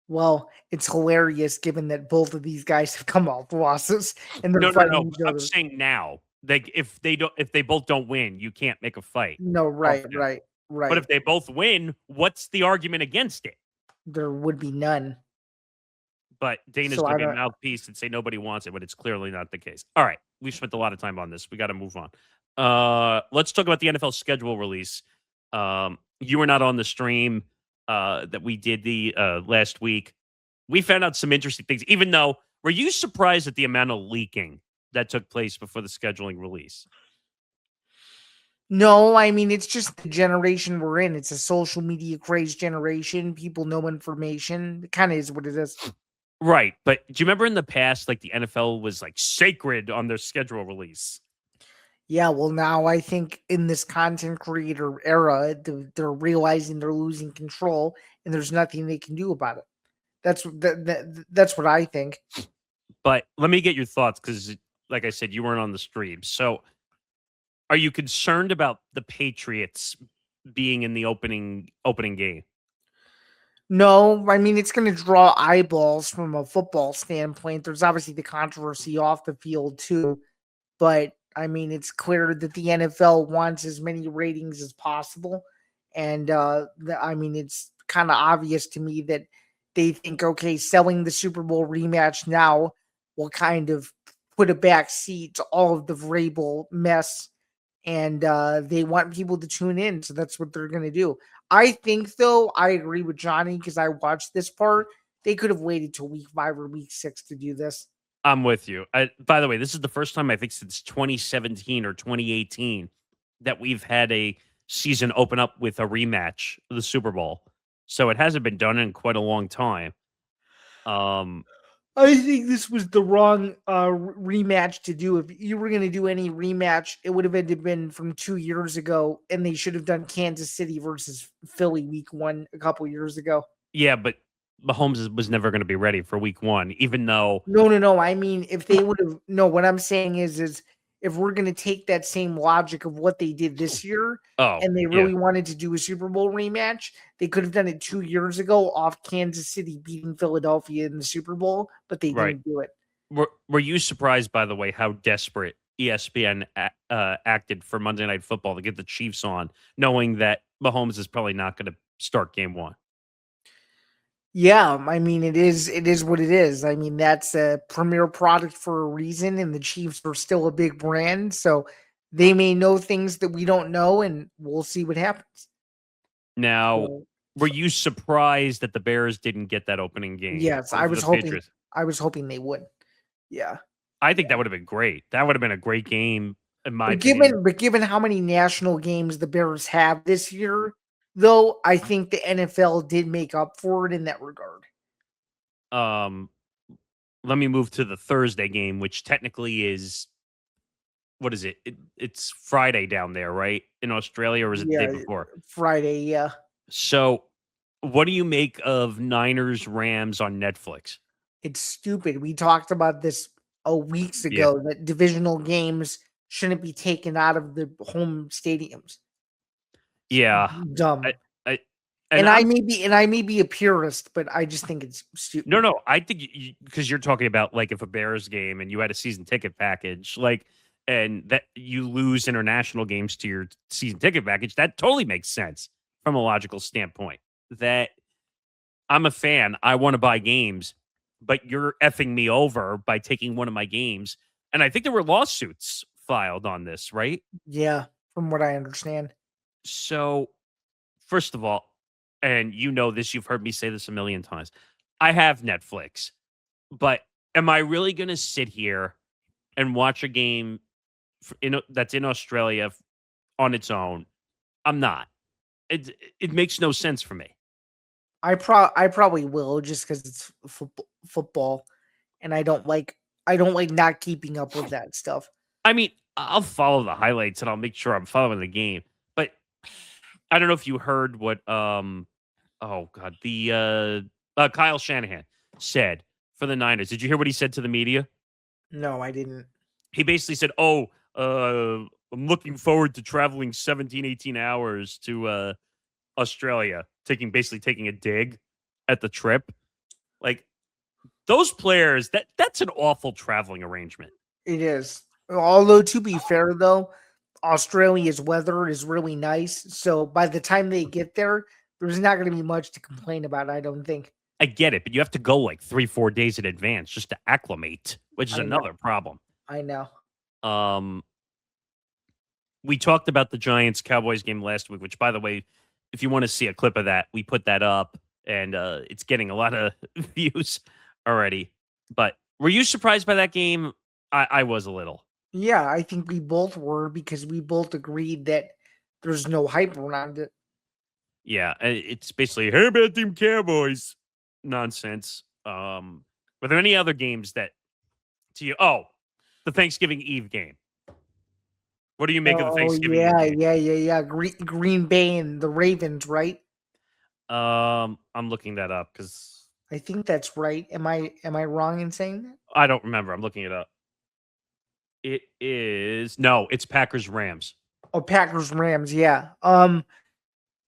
Well, it's hilarious given that both of these guys have come off losses and they're fighting each other. I'm saying now, like if they both don't win, you can't make a fight. No, right. But if they both win, what's the argument against it? There would be none. But Dana's going to be a mouthpiece and say nobody wants it, but it's clearly not the case. All right, we've spent a lot of time on this. We got to move on. Let's talk about the NFL schedule release. You were not on the stream that we did the last week. We found out some interesting things. Even though, were you surprised at the amount of leaking that took place before the scheduling release? No, I mean, it's just the generation we're in. It's a social media crazed generation. People know information. It kind of is what it is. Right. But do you remember in the past, like the NFL was like sacred on their schedule release? Yeah, well, now I think in this content creator era, they're realizing they're losing control and there's nothing they can do about it. That's what I think. But let me get your thoughts because, like I said, you weren't on the stream. So are you concerned about the Patriots being in the opening game? No, I mean, it's going to draw eyeballs from a football standpoint. There's obviously the controversy off the field too, but I mean, it's clear that the NFL wants as many ratings as possible. And I mean, it's kind of obvious to me that they think, okay, selling the Super Bowl rematch now will kind of put a back seat to all of the Vrabel mess. And they want people to tune in. So that's what they're going to do. I think, though, I agree with Johnny because I watched this part. They could have waited till week 5 or week 6 to do this. I'm with you. By the way, this is the first time I think since 2017 or 2018 that we've had a season open up with a rematch of the Super Bowl. So it hasn't been done in quite a long time. I think this was the wrong rematch to do. If you were going to do any rematch, it would have had to been from 2 years ago, and they should have done Kansas City versus Philly week 1 a couple years ago. Yeah, but Mahomes was never going to be ready for week 1, even though... No. I mean, if they would have... No, what I'm saying is if we're going to take that same logic of what they did this year, and they really wanted to do a Super Bowl rematch, they could have done it 2 years ago off Kansas City beating Philadelphia in the Super Bowl, but they didn't do it. Were you surprised, by the way, how desperate ESPN acted for Monday Night Football to get the Chiefs on, knowing that Mahomes is probably not going to start game one. Yeah, I mean it is what it is. I mean, that's a premier product for a reason, and the Chiefs are still a big brand, so they may know things that we don't know, and we'll see what happens. Now, So, were you surprised that the Bears didn't get that opening game yes, over the Patriots? I was hoping they would. Yeah. I think that would have been great. That would have been a great game, in my But opinion. given how many national games the Bears have this year, though, I think the NFL did make up for it in that regard. Um, Let me move to the Thursday game, which technically is what is it? It's Friday down there, right? In Australia, or is it the day Yeah, before? Friday, yeah. So, what do you make of Niners Rams on Netflix? It's stupid. We talked about this weeks Yeah, ago that divisional games shouldn't be taken out of the home stadiums. yeah. I, Dumb. I and I may be a purist, but I just think it's stupid. no. I think because you're talking about like if a Bears game and you had a season ticket package, like, and that you lose international games to your season ticket package, that totally makes sense from a logical standpoint. That I'm a fan, I want to buy games, but you're effing me over by taking one of my games. And I think there were lawsuits filed on this, right? Yeah, from what I understand. So, first of all, and you know this, you've heard me say this a million times. I have Netflix, but am I really going to sit here and watch a game that's in Australia on its own? I'm not. It makes no sense for me. I probably will just because it's football, and I don't like not keeping up with that stuff. I mean, I'll follow the highlights and I'll make sure I'm following the game. But I don't know if you heard what oh god, the Kyle Shanahan said for the Niners. Did you hear what he said to the media? No, I didn't. He basically said, "Oh, I'm looking forward to traveling 17, 18 hours to Australia, basically taking a dig at the trip." Like those players, that's an awful traveling arrangement. It is. Although to be fair though, Australia's weather is really nice. So by the time they get there, there's not going to be much to complain about, I don't think. I get it, but you have to go like 3, 4 days in advance just to acclimate, which is I know. another problem. I know. Um, we talked about the Giants Cowboys game last week, which by the way, if you want to see a clip of that, we put that up and it's getting a lot of views already. But were you surprised by that game? I was a little. Yeah, I think we both were because we both agreed that there's no hype around it. Yeah, it's basically hey bad team Cowboys nonsense. Were there any other games that to you? Oh, the Thanksgiving Eve game. What do you make of the Oh Thanksgiving Eve yeah, game? yeah. Green Bay and the Ravens, right? I'm looking that up because I think that's right. Am I wrong in saying that? I don't remember. I'm looking it up. It is no, it's Packers Rams. Oh, Packers Rams, yeah.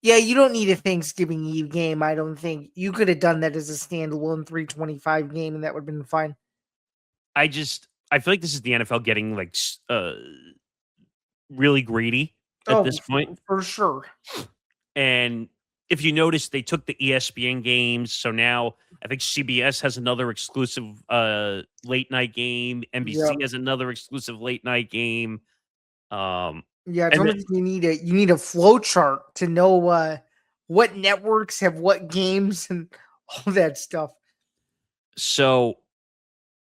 Yeah, you don't need a Thanksgiving Eve game, I don't think. You could have done that as a standalone 325 game and that would have been fine. I feel like this is the NFL getting like really greedy at Oh, this point. for sure. And if you notice, they took the ESPN games, so now I think CBS has another exclusive late night game. Yeah. NBC has another exclusive late night game. Yeah, it's And then, almost you need a flow chart to know what networks have what games and all that stuff. so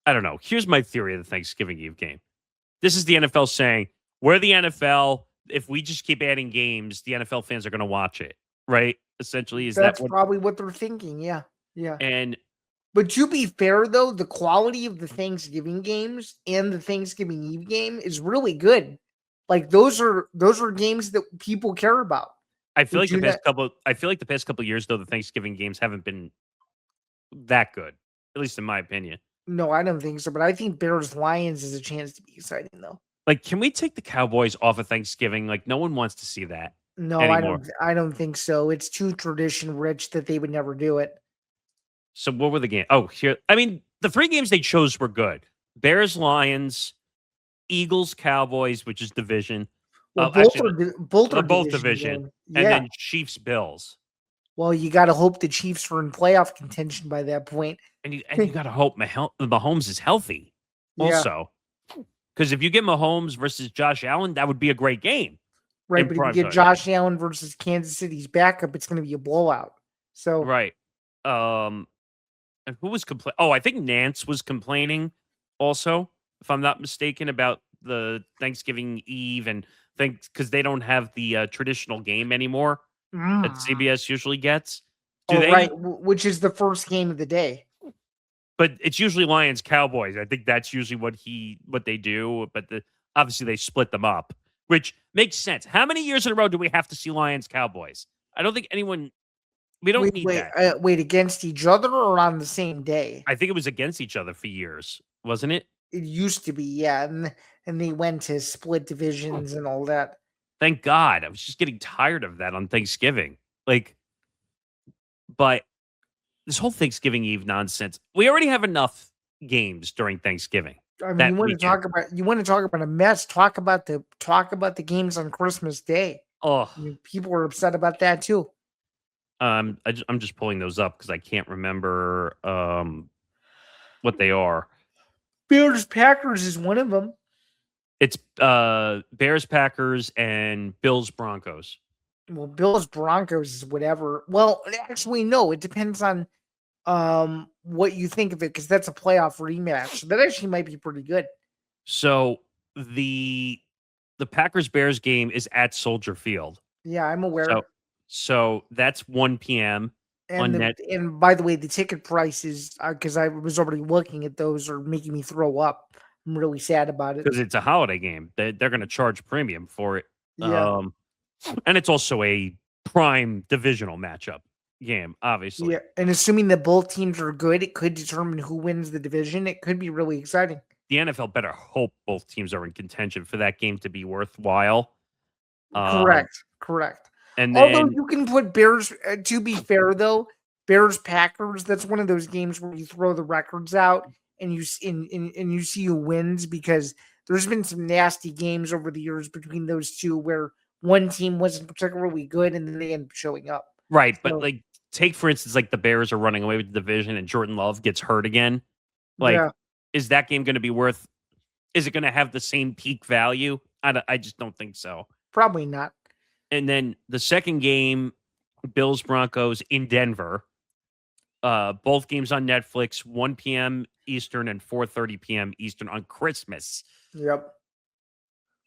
I don't know. Here's my theory of the Thanksgiving Eve game. This is the NFL saying, we're the NFL. If we just keep adding games, the NFL fans are going to watch it, right? Essentially, is that That's what? probably what they're thinking. Yeah. Yeah. And But to be fair though, the quality of the Thanksgiving games and the Thanksgiving Eve game is really good. Like those are games that people care about. I feel Would like you not? the past couple years though, the Thanksgiving games haven't been that good, at least in my opinion. No, I don't think so. But I think Bears Lions is a chance to be exciting though. Like, can we take the Cowboys off of Thanksgiving? Like, no one wants to see that No, anymore. I don't think so. It's too tradition rich that they would never do it. So, what were the games? Oh, here. I mean, the three games they chose were good: Bears, Lions, Eagles, Cowboys, which is division. Well, Actually, both are both division division, games. and Yeah. then Chiefs, Bills. Well, you got to hope the Chiefs are in playoff contention by that point. And you got to hope Mahomes is healthy Yeah. also. Because if you get Mahomes versus Josh Allen, that would be a great game. Right, but if you get Josh Allen versus Kansas City's backup, it's going to be a blowout. So right. And who was complaining? Oh, I think Nance was complaining also, if I'm not mistaken, about the Thanksgiving Eve and things because they don't have the traditional game anymore that CBS usually gets. Right, which is the first game of the day. But it's usually Lions Cowboys. I think that's usually what they do. But obviously they split them up, which makes sense. How many years in a row do we have to see Lions Cowboys? I don't think anyone. We don't need that. Wait, against each other or on the same day? I think it was against each other for years, wasn't it? It used to be, yeah, and they went to split divisions and all that. Thank God. I was just getting tired of that on Thanksgiving. But this whole Thanksgiving Eve nonsense. We already have enough games during Thanksgiving. I mean, you want to talk about a mess? Talk about the games on Christmas Day. Oh, I mean, people are upset about that too. I'm just pulling those up because I can't remember what they are. Bears Packers is one of them. It's Bears Packers and Bills Broncos. Well, Bills Broncos is whatever. Well, actually, no. It depends on what you think of it because that's a playoff rematch. That actually might be pretty good. So the Packers Bears game is at Soldier Field. Yeah, I'm aware. So that's 1 p.m. on net. And by the way, the ticket prices, because I was already looking at those, are making me throw up. I'm really sad about it because it's a holiday game. They're going to charge premium for it. Yeah. And it's also a prime divisional matchup game, obviously. Yeah, and assuming that both teams are good, it could determine who wins the division. It could be really exciting. The NFL better hope both teams are in contention for that game to be worthwhile. Correct. And then, although you can put Bears, to be fair though, Bears Packers, that's one of those games where you throw the records out and you see who wins because there's been some nasty games over the years between those two where one team wasn't particularly good and then they end up showing up. Right, but take for instance, the Bears are running away with the division and Jordan Love gets hurt again. Is that game going to be worth? Is it going to have the same peak value? I just don't think so. Probably not. And then the second game, Bills Broncos in Denver. Both games on Netflix, 1 p.m. Eastern and 4:30 p.m. Eastern on Christmas. Yep.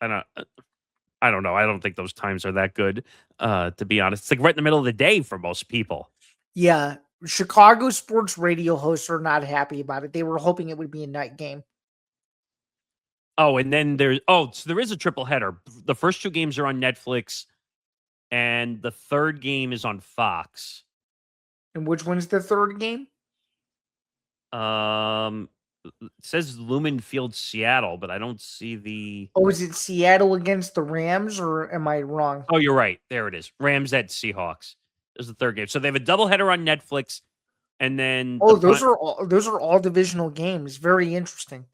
I don't know. I don't think those times are that good, to be honest. It's right in the middle of the day for most people. Yeah. Chicago sports radio hosts are not happy about it. They were hoping it would be a night game. Oh, and then so there is a triple header. The first two games are on Netflix, and the third game is on Fox. And which one's the third game? It says Lumen Field, Seattle, but I don't see the. Oh, is it Seattle against the Rams, or am I wrong? Oh, you're right. There it is. Rams at Seahawks is the third game. So they have a doubleheader on Netflix, and then those are all divisional games. Very interesting.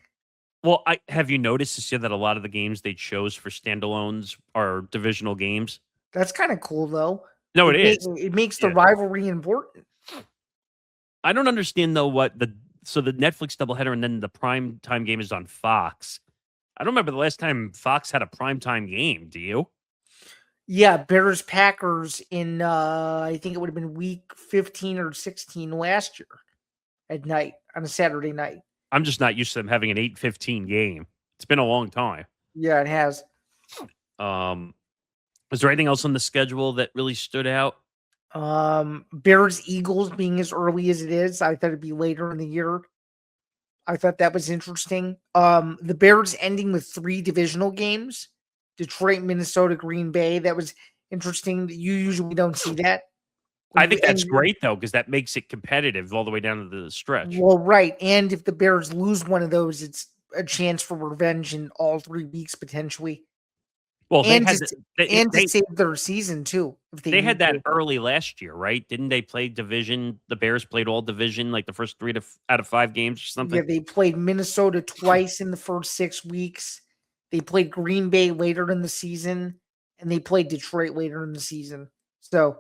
Well, have you noticed this year that a lot of the games they chose for standalones are divisional games? That's kind of cool, though. No, it is. It makes the rivalry important. I don't understand though the Netflix doubleheader and then the prime time game is on Fox. I don't remember the last time Fox had a prime time game. Do you? Yeah, Bears Packers in I think it would have been week 15 or 16 last year at night on a Saturday night. I'm just not used to them having an 8:15 game. It's been a long time. Yeah, it has. Was there anything else on the schedule that really stood out? Bears Eagles being as early as it is, I thought it'd be later in the year. I thought that was interesting. The Bears ending with 3 divisional games. Detroit, Minnesota, Green Bay. That was interesting. You usually don't see that. I think that's great, though, because that makes it competitive all the way down to the stretch. Well, right. And if the Bears lose one of those, it's a chance for revenge in all 3 weeks, potentially. Well, to save their season, too. If they had that early last year, right? Didn't they play division? The Bears played all division, the first 3 out of 5 games or something? Yeah, they played Minnesota twice in the first 6 weeks. They played Green Bay later in the season, and they played Detroit later in the season. So,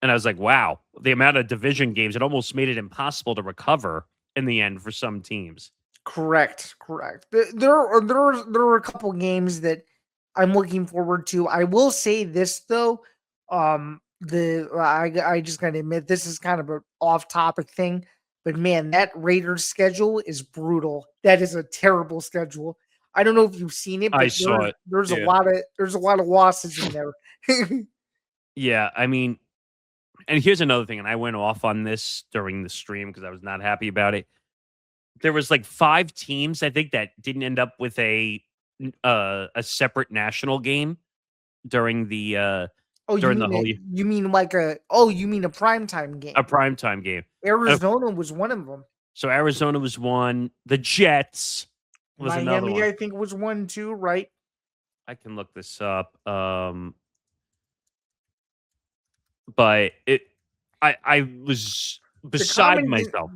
And I was like, wow, the amount of division games, it almost made it impossible to recover in the end for some teams. correct. There are a couple games that I'm looking forward to. I will say this though, I just gotta admit this is kind of an off-topic thing, but man, that Raiders schedule is brutal. That is a terrible schedule. I don't know if you've seen it, I but saw it. there's Yeah. a lot of losses in there. Yeah. I mean, and here's another thing, and I went off on this during the stream because I was not happy about it. There was like 5 teams, I think, that didn't end up with a separate national game during the Oh, during the whole you mean like you mean a primetime game? a primetime game. Arizona was one of them. So Arizona was one. The Jets was another Miami, one. I think, was one too, right? I can look this up. But I was beside myself.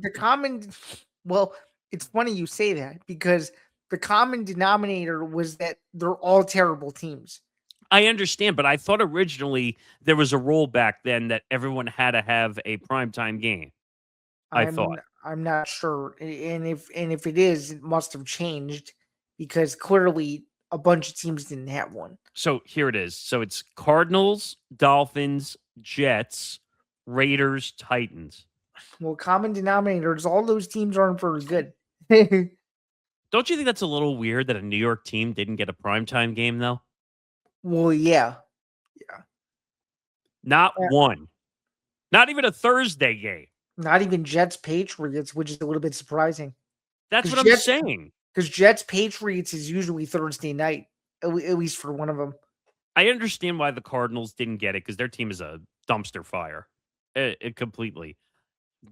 Well, it's funny you say that because the common denominator was that they're all terrible teams. I understand, but I thought originally there was a rule back then that everyone had to have a primetime game. I'm not sure, and if it is, it must have changed because clearly a bunch of teams didn't have one. So here it is. So it's Cardinals, Dolphins, Jets, Raiders, Titans. Well, common denominators, all those teams aren't very good. Don't you think that's a little weird that a New York team didn't get a primetime game though? Well, yeah. Not one. Not even a Thursday game. Not even Jets Patriots, which is a little bit surprising. That's what I'm saying. Because Jets Patriots is usually Thursday night, at least for one of them. I understand why the Cardinals didn't get it because their team is a dumpster fire. It completely.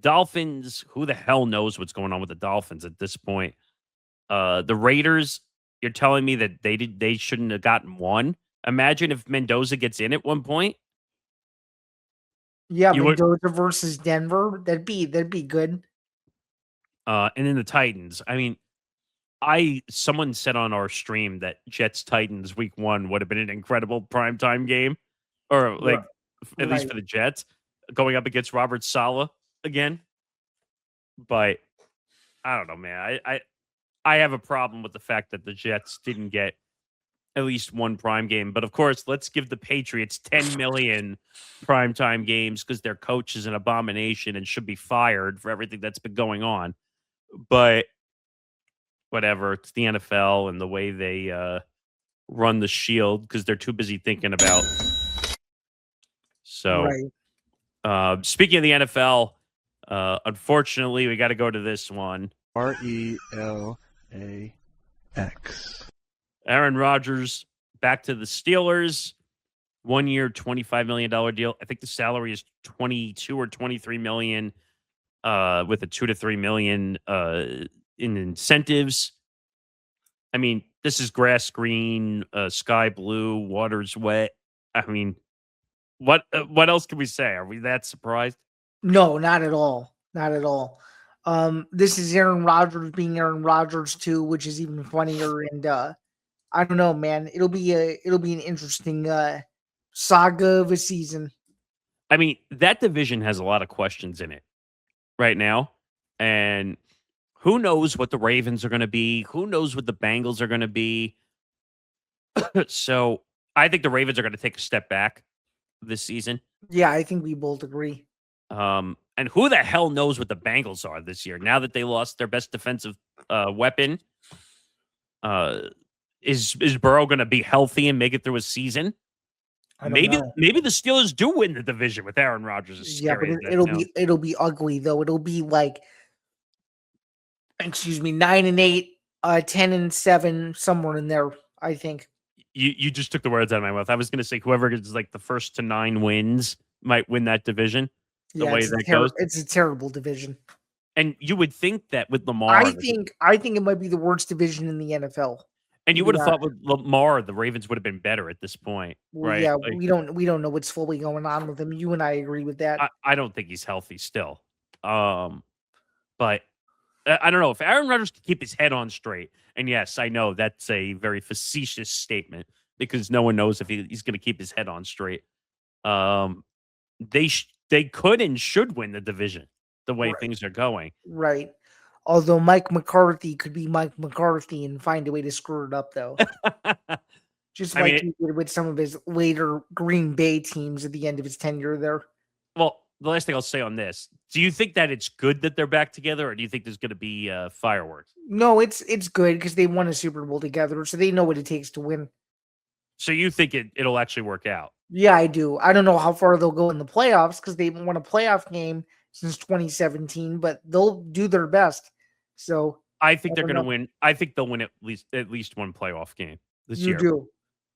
Dolphins, who the hell knows what's going on with the Dolphins at this point? The Raiders, you're telling me that they shouldn't have gotten one? Imagine if Mendoza gets in at one point. Yeah, Mendoza versus Denver. That'd be good. And then the Titans. I mean, someone said on our stream that Jets Titans week 1 would have been an incredible primetime game. Or like at least for the Jets, going up against Robert Saleh again. But I don't know, man. I have a problem with the fact that the Jets didn't get at least one prime game. But of course, let's give the Patriots 10 million primetime games because their coach is an abomination and should be fired for everything that's been going on. But whatever, it's the NFL and the way they run the shield because they're too busy thinking about. So, speaking of the NFL, unfortunately, we got to go to this one. RELAX. Aaron Rodgers back to the Steelers. 1 year, $25 million deal. I think the salary is 22 or 23 million, with a 2 to 3 million in incentives. I mean, this is grass green, sky blue, water's wet. I mean, what else can we say? Are we that surprised? No, not at all. Not at all. This is Aaron Rodgers being Aaron Rodgers too, which is even funnier. And I don't know, man. It'll be an interesting saga of a season. I mean, that division has a lot of questions in it right now, and who knows what the Ravens are going to be? Who knows what the Bengals are going to be? So I think the Ravens are going to take a step back this season. Yeah, I think we both agree. And who the hell knows what the Bengals are this year? Now that they lost their best defensive weapon, is Burrow going to be healthy and make it through a season? Maybe the Steelers do win the division with Aaron Rodgers. Yeah, but it'll be ugly though. It'll be like, 9-8, 10-7, somewhere in there. I think. You just took the words out of my mouth. I was going to say whoever gets like the first to 9 wins might win that division. It's a terrible division. And you would think that with Lamar, I think it might be the worst division in the NFL. And you would have thought with Lamar, the Ravens would have been better at this point, right? Yeah, like, we don't know what's fully going on with him. You and I agree with that. I don't think he's healthy still. But I don't know if Aaron Rodgers can keep his head on straight. And yes, I know that's a very facetious statement because no one knows if he's going to keep his head on straight. Um, they could and should win the division the way Right. things are going. Right. Although Mike McCarthy could be Mike McCarthy and find a way to screw it up, though. Just I mean, like he did with some of his later Green Bay teams at the end of his tenure there. well, the last thing I'll say on this: do you think that it's good that they're back together, or do you think there's going to be fireworks? No, it's good because they won a Super Bowl together, so they know what it takes to win. So you think it'll actually work out? Yeah, I do. I don't know how far they'll go in the playoffs because they haven't won a playoff game since 2017, but they'll do their best. So I think they're don't going to know. win. I think they'll win at least one playoff game this You year. do.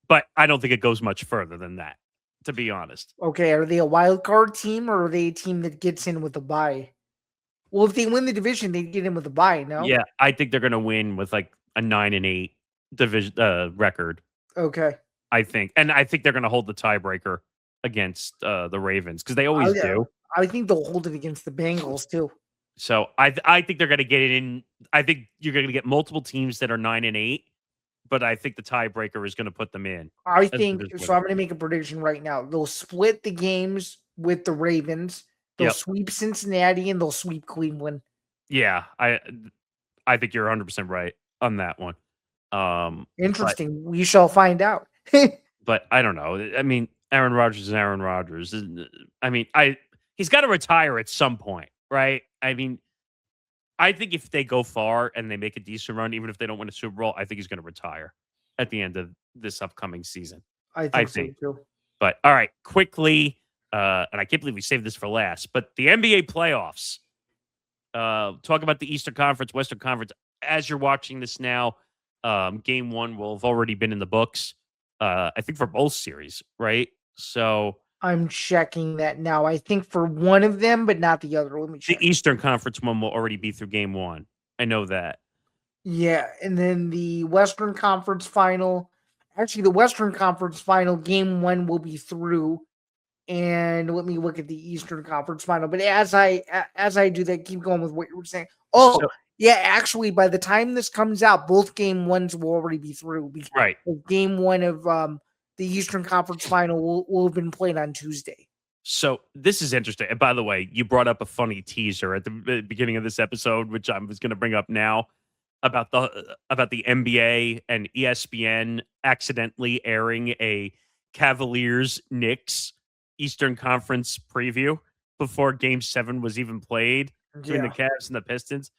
But I don't think it goes much further than that, to be honest. Okay, are they a wild card team or are they a team that gets in with a bye? Well, if they win the division, they get in with a bye, no? Yeah, I think they're going to win with like a 9-8 division record. Okay. I think, and I think they're going to hold the tiebreaker against the Ravens because they always do. I think they'll hold it against the Bengals too. So I think they're going to get it in. I think you're going to get multiple teams that are 9-8, but I think the tiebreaker is going to put them in. I think so. I'm going to make a prediction right now. They'll split the games with the Ravens. They'll sweep Cincinnati and they'll sweep Cleveland. Yeah, I think you're 100% right on that one. Interesting. We shall find out. But I don't know. I mean, Aaron Rodgers is Aaron Rodgers. I mean, he's got to retire at some point, right? I mean, I think if they go far and they make a decent run, even if they don't win a Super Bowl, I think he's going to retire at the end of this upcoming season. I think so too. But all right, quickly, and I can't believe we saved this for last, but the NBA playoffs. Talk about the Eastern Conference, Western Conference. As you're watching this now, game one will have already been in the books. I think for both series, right? So I'm checking that now. I think for one of them, but not the other. Let me check. The Eastern Conference one will already be through game one. I know that. Yeah, and then the Western Conference final. Actually, the Western Conference final game one will be through. And let me look at the Eastern Conference final. But as I do that, keep going with what you were saying. Oh, yeah, actually, by the time this comes out, both game ones will already be through. Right. Game one of the Eastern Conference final will have been played on Tuesday. So this is interesting. And by the way, you brought up a funny teaser at the beginning of this episode, which I was going to bring up now about the NBA and ESPN accidentally airing a Cavaliers-Knicks Eastern Conference preview before Game 7 was even played between the Cavs and the Pistons.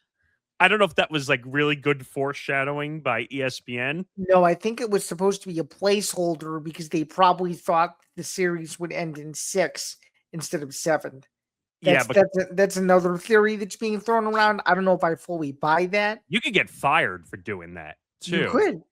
I don't know if that was like really good foreshadowing by ESPN. No, I think it was supposed to be a placeholder because they probably thought the series would end in 6 instead of 7. That's another theory that's being thrown around. I don't know if I fully buy that. You could get fired for doing that too. You could.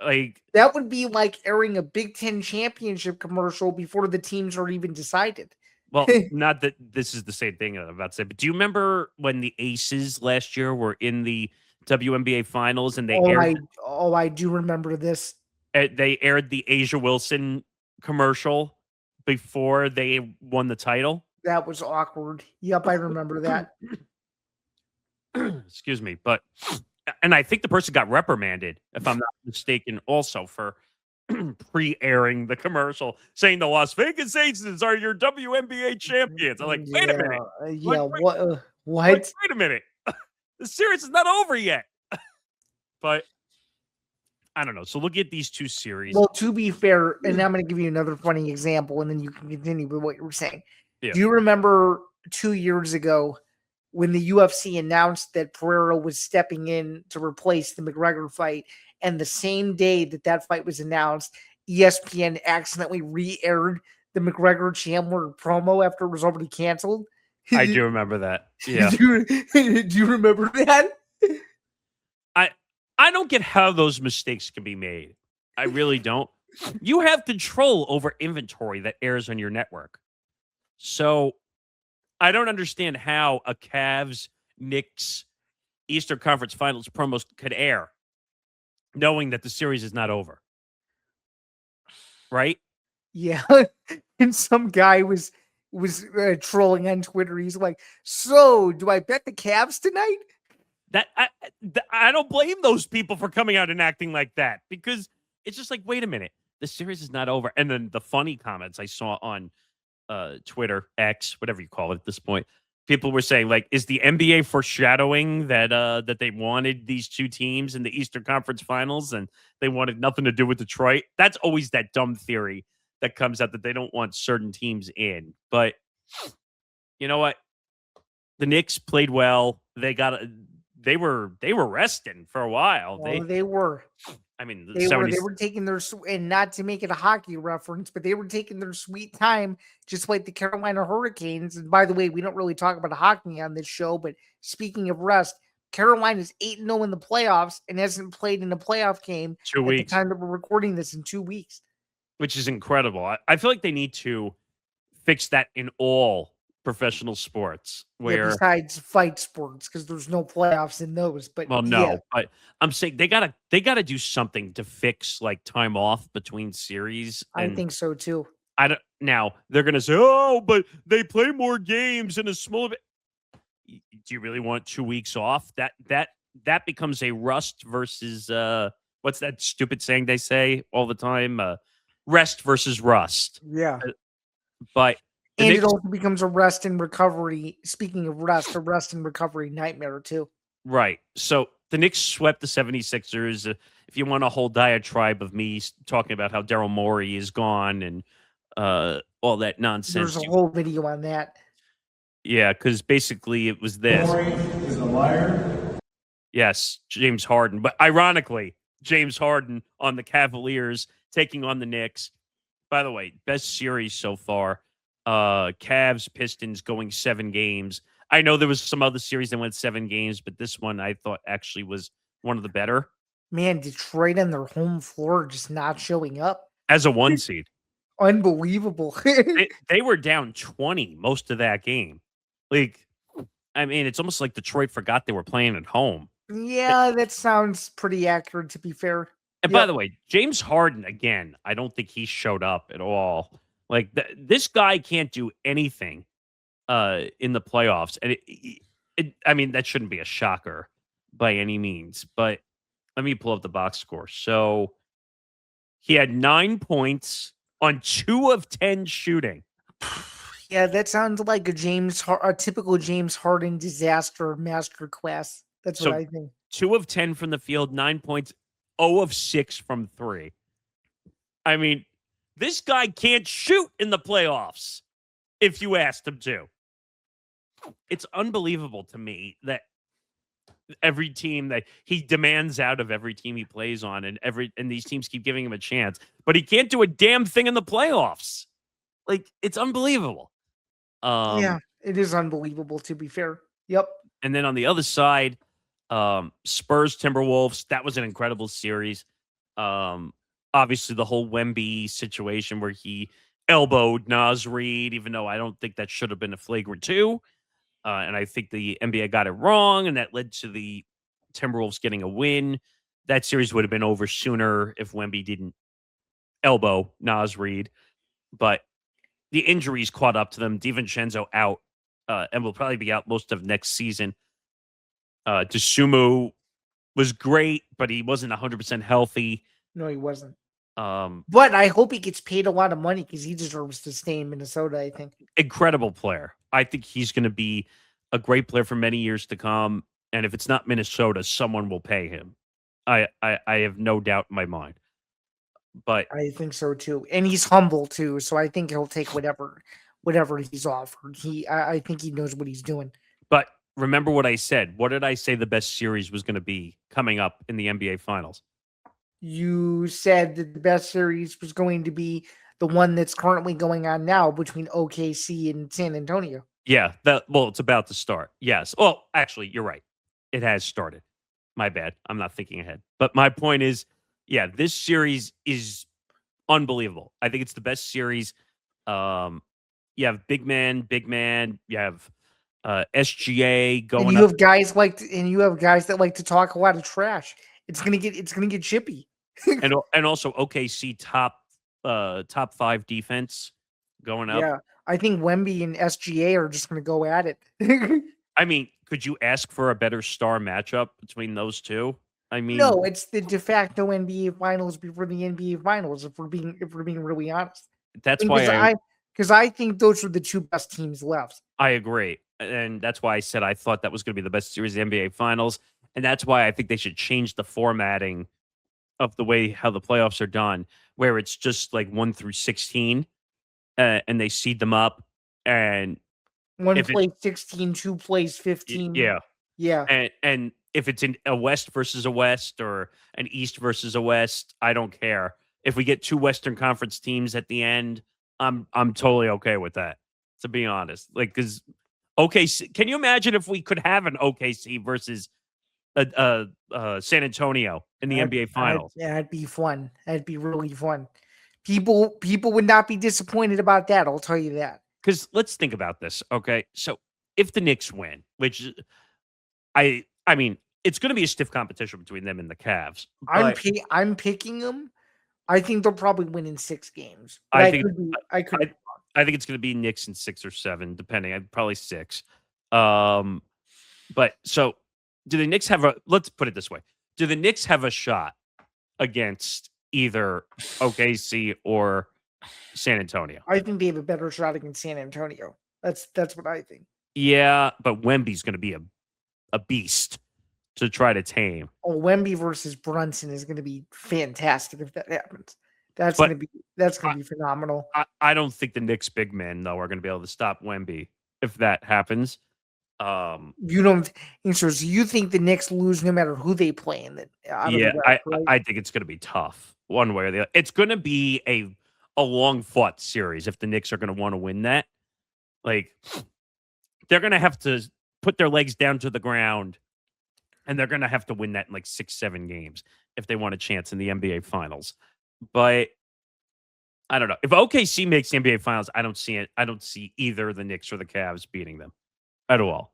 Like that would be like airing a Big Ten championship commercial before the teams are even decided. Well, not that this is the same thing I'm about to say, but do you remember when the Aces last year were in the WNBA finals and they I do remember this. They aired the Asia Wilson commercial before they won the title. That was awkward. Yep, I remember that. Excuse me, and I think the person got reprimanded, if I'm not mistaken, also for pre-airing the commercial, saying the Las Vegas Aces are your WNBA champions. I'm like, wait a minute. What? Wait a minute. The series is not over yet. But I don't know. So look at these two series. Well, to be fair, and I'm going to give you another funny example, and then you can continue with what you were saying. Yeah. Do you remember 2 years ago when the UFC announced that Pereira was stepping in to replace the McGregor fight, and the same day that fight was announced, ESPN accidentally re-aired the McGregor Chandler promo after it was already canceled? I do remember that. Yeah. Do you remember that? I don't get how those mistakes can be made. I really don't. You have control over inventory that airs on your network. So I don't understand how a Cavs Knicks Eastern Conference Finals promos could air knowing that the series is not over. Right? Yeah. And some guy was trolling on Twitter. He's like, so do I bet the Cavs tonight? I don't blame those people for coming out and acting like that, because it's just like, wait a minute, the series is not over. And then the funny comments I saw on Twitter, X, whatever you call it at this point, people were saying, like, is the NBA foreshadowing that they wanted these two teams in the Eastern Conference Finals and they wanted nothing to do with Detroit? That's always that dumb theory that comes out, that they don't want certain teams in. But you know what? The Knicks played well. They were resting for a while. Well, they were. I mean, the They 70s. were taking their and not to make it a hockey reference, but they were taking their sweet time, just like the Carolina Hurricanes. And by the way, we don't really talk about hockey on this show, but speaking of rest, Carolina's 8-0 in the playoffs and hasn't played in a playoff game 2 at the weeks, time that we're recording this in 2 weeks. which is incredible. I feel like they need to fix that in all professional sports, where Besides fight sports, because there's no playoffs in those. But well, yeah, no, but I'm saying they gotta do something to fix, like, time off between series. I And think so too. I don't now they're gonna say, oh, but they play more games in a smaller bit. Do you really want 2 weeks off? That becomes a rust versus what's that stupid saying they say all the time? Rest versus rust. Yeah. But the And it Knicks, also becomes a rest and recovery. Speaking of rest, a rest and recovery nightmare too. right. So the Knicks swept the 76ers. If you want a whole diatribe of me talking about how Daryl Morey is gone and all that nonsense, There's a whole video on that. yeah, because basically it was this. Morey is a liar. Yes, James Harden. But ironically, James Harden on the Cavaliers taking on the Knicks. By the way, best series so far. Cavs, Pistons going 7 games. I know there was some other series that went 7 games, but this one I thought actually was one of the better. Man, Detroit on their home floor just not showing up. As a 1 seed. Unbelievable. They were down 20 most of that game. Like, I mean, it's almost like Detroit forgot they were playing at home. Yeah, that sounds pretty accurate, to be fair. And by the way, James Harden, again, I don't think he showed up at all. Like, this guy can't do anything in the playoffs. And I mean, that shouldn't be a shocker by any means. But let me pull up the box score. So he had 9 points on 2 of 10 shooting. Yeah, that sounds like a typical James Harden disaster masterclass. That's what I think. 2 of 10 from the field, 9 points, 0 of 6 from 3. I mean, this guy can't shoot in the playoffs if you asked him to. It's unbelievable to me that every team that he demands out of every team he plays on, and these teams keep giving him a chance, but he can't do a damn thing in the playoffs. Like, it's unbelievable. Yeah, it is unbelievable, to be fair. Yep. And then on the other side, Spurs, Timberwolves, that was an incredible series. Obviously, the whole Wemby situation where he elbowed Naz Reid, even though I don't think that should have been a flagrant 2. And I think the NBA got it wrong, and that led to the Timberwolves getting a win. That series would have been over sooner if Wemby didn't elbow Naz Reid. But the injuries caught up to them. DiVincenzo out, and will probably be out most of next season. DeSumo was great, but he wasn't 100% healthy. No, he wasn't. But I hope he gets paid a lot of money because he deserves to stay in Minnesota, I think. Incredible player. I think he's going to be a great player for many years to come. And if it's not Minnesota, someone will pay him. I have no doubt in my mind. But I think so too. And he's humble too. So I think he'll take whatever he's offered. I think he knows what he's doing. But remember what I said. What did I say the best series was going to be coming up in the NBA Finals? You said that the best series was going to be the one that's currently going on now between OKC and San Antonio. Yeah, it's about to start. Yes. Well, actually, you're right. It has started. My bad. I'm not thinking ahead. But my point is, yeah, this series is unbelievable. I think it's the best series. You have big man. You have SGA going. And you have guys that like to talk a lot of trash. It's gonna get chippy. and also OKC top 5 defense going up. Yeah, I think Wemby and SGA are just gonna go at it. I mean, could you ask for a better star matchup between those two? I mean, No, it's the de facto NBA Finals before the NBA Finals. If we're being really honest, that's because why I think those are the two best teams left. I agree. And that's why I said I thought that was going to be the best series of the NBA Finals. And that's why I think they should change the formatting of the way how the playoffs are done, where it's just like 1 through 16, and they seed them up. And One if it's, plays 16, two plays 15. yeah. Yeah. And if it's in a West versus a West or an East versus a West, I don't care. If we get two Western Conference teams at the end, I'm totally okay with that. To be honest, like because OKC, can you imagine if we could have an OKC versus San Antonio in the NBA Finals? That'd be fun. That'd be really fun. People would not be disappointed about that. I'll tell you that. Because let's think about this, okay? So if the Knicks win, which I mean, it's going to be a stiff competition between them and the Cavs. I'm picking them. I think they'll probably win in 6 games. But I think I could. I think it's going to be Knicks in 6 or 7, depending. Probably 6. But so do the Knicks have a? Let's put it this way: do the Knicks have a shot against either OKC or San Antonio? I think they have a better shot against San Antonio. That's what I think. Yeah, but Wemby's going to be a beast to try to tame. Oh, Wemby versus Brunson is going to be fantastic if that happens. That's But going to be phenomenal. I don't think the Knicks big men though are going to be able to stop Wemby if that happens. You don't so you think the Knicks lose no matter who they play in the Yeah, West, right? I think it's going to be tough one way or the other. It's going to be a long fought series if the Knicks are going to want to win that. Like they're going to have to put their legs down to the ground, and they're going to have to win that in like 6, 7 games if they want a chance in the NBA Finals. But I don't know. If OKC makes the NBA Finals, I don't see it. I don't see either the Knicks or the Cavs beating them at all.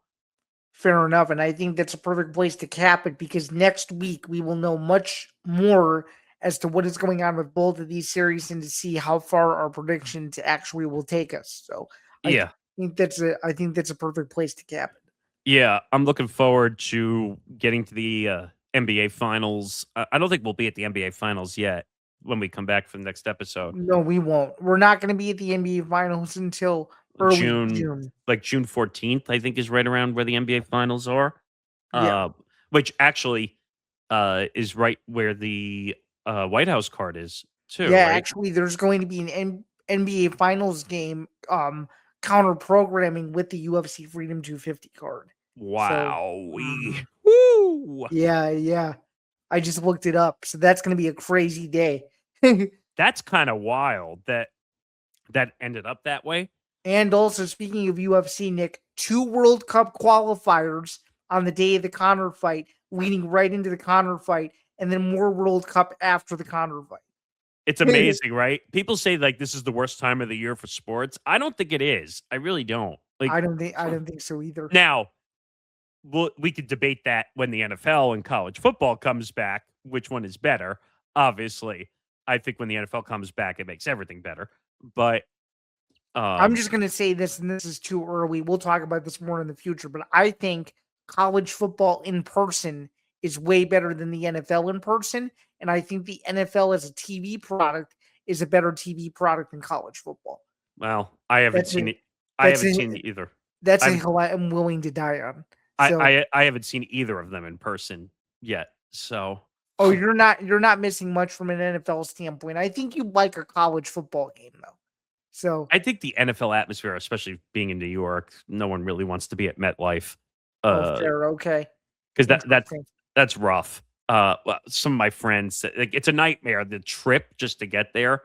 Fair enough, and I think that's a perfect place to cap it because next week we will know much more as to what is going on with both of these series and to see how far our predictions actually will take us. So Yeah. I think that's a perfect place to cap it. Yeah, I'm looking forward to getting to the NBA Finals. I don't think we'll be at the NBA Finals yet when we come back for the next episode. No, we won't. We're not going to be at the NBA Finals until early June. Like June 14th, I think is right around where the NBA Finals are. Yeah. Which actually is right where the White House card is too. Yeah, right? actually, there's going to be an NBA Finals game counter programming with the UFC Freedom 250 card. Wow. Woo! Yeah. I just looked it up. So that's going to be a crazy day. That's kind of wild that ended up that way. And also, speaking of UFC, Nick, 2 World Cup qualifiers on the day of the Conor fight, leading right into the Conor fight, and then more World Cup after the Conor fight. It's amazing, right? People say like this is the worst time of the year for sports. I don't think it is. I really don't. Like I don't think so either. Now, we could debate that when the NFL and college football comes back, which one is better? Obviously, I think when the NFL comes back, it makes everything better. But I'm just going to say this, and this is too early. We'll talk about this more in the future, but I think college football in person is way better than the NFL in person. And I think the NFL as a TV product is a better TV product than college football. Well, I haven't seen it. I haven't seen it either. That's a hill I'm willing to die on. So, I haven't seen either of them in person yet. So you're not missing much from an NFL standpoint. I think you like a college football game though. So I think the NFL atmosphere, especially being in New York, no one really wants to be at MetLife. Fair, okay. Because that's rough. Well, some of my friends, like, it's a nightmare. The trip just to get there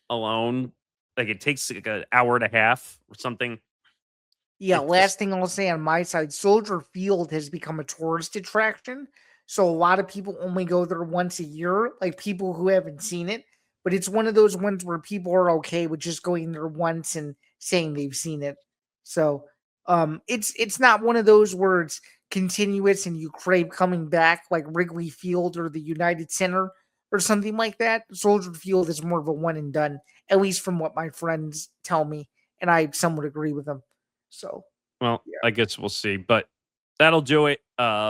alone, like it takes like an hour and a half or something. Yeah, last thing I'll say on my side, Soldier Field has become a tourist attraction. So a lot of people only go there once a year, like people who haven't seen it. But it's one of those ones where people are okay with just going there once and saying they've seen it. So it's not one of those where it's continuous and you crave coming back like Wrigley Field or the United Center or something like that. Soldier Field is more of a one and done, at least from what my friends tell me, and I somewhat agree with them. So, well, yeah. I guess we'll see. But that'll do it.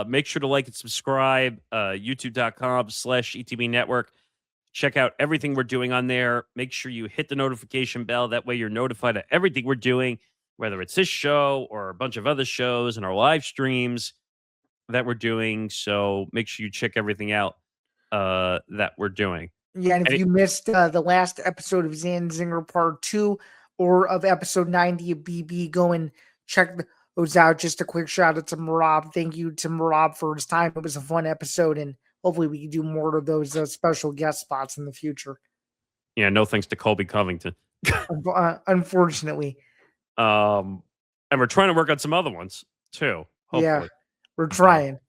Make sure to like and subscribe. YouTube.com/ETB Network. Check out everything we're doing on there. Make sure you hit the notification bell. That way you're notified of everything we're doing, whether it's this show or a bunch of other shows and our live streams that we're doing. So make sure you check everything out that we're doing. Yeah, and if you missed the last episode of Zan Zinger Part 2 or of episode 90 of BB, go and check those out. Just a quick shout out to Marab. Thank you to Marab for his time. It was a fun episode, and hopefully we can do more of those special guest spots in the future. Yeah, no thanks to Colby Covington. Unfortunately. And we're trying to work on some other ones too. Hopefully. Yeah, we're trying.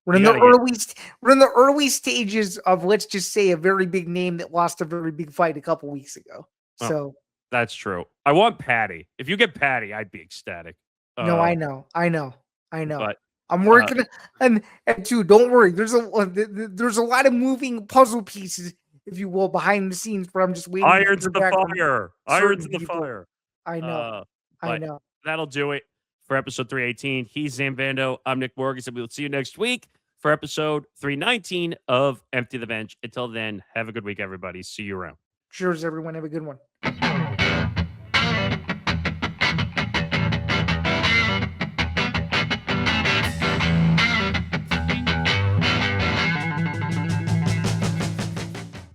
We're in the early stages of, let's just say, a very big name that lost a very big fight a couple weeks ago. So that's true. I want Patty. If you get Patty, I'd be ecstatic. No, I know. But I'm working, and too. Don't worry. There's a lot of moving puzzle pieces, if you will, behind the scenes. Where I'm just waiting. Irons in the fire. Irons in the fire. I know. I know. That'll do it for episode 318. He's Zain Bando. I'm Nick Morgasen. We'll see you next week for episode 319 of Empty the Bench. Until then, have a good week, everybody. See you around. Cheers, everyone. Have a good one.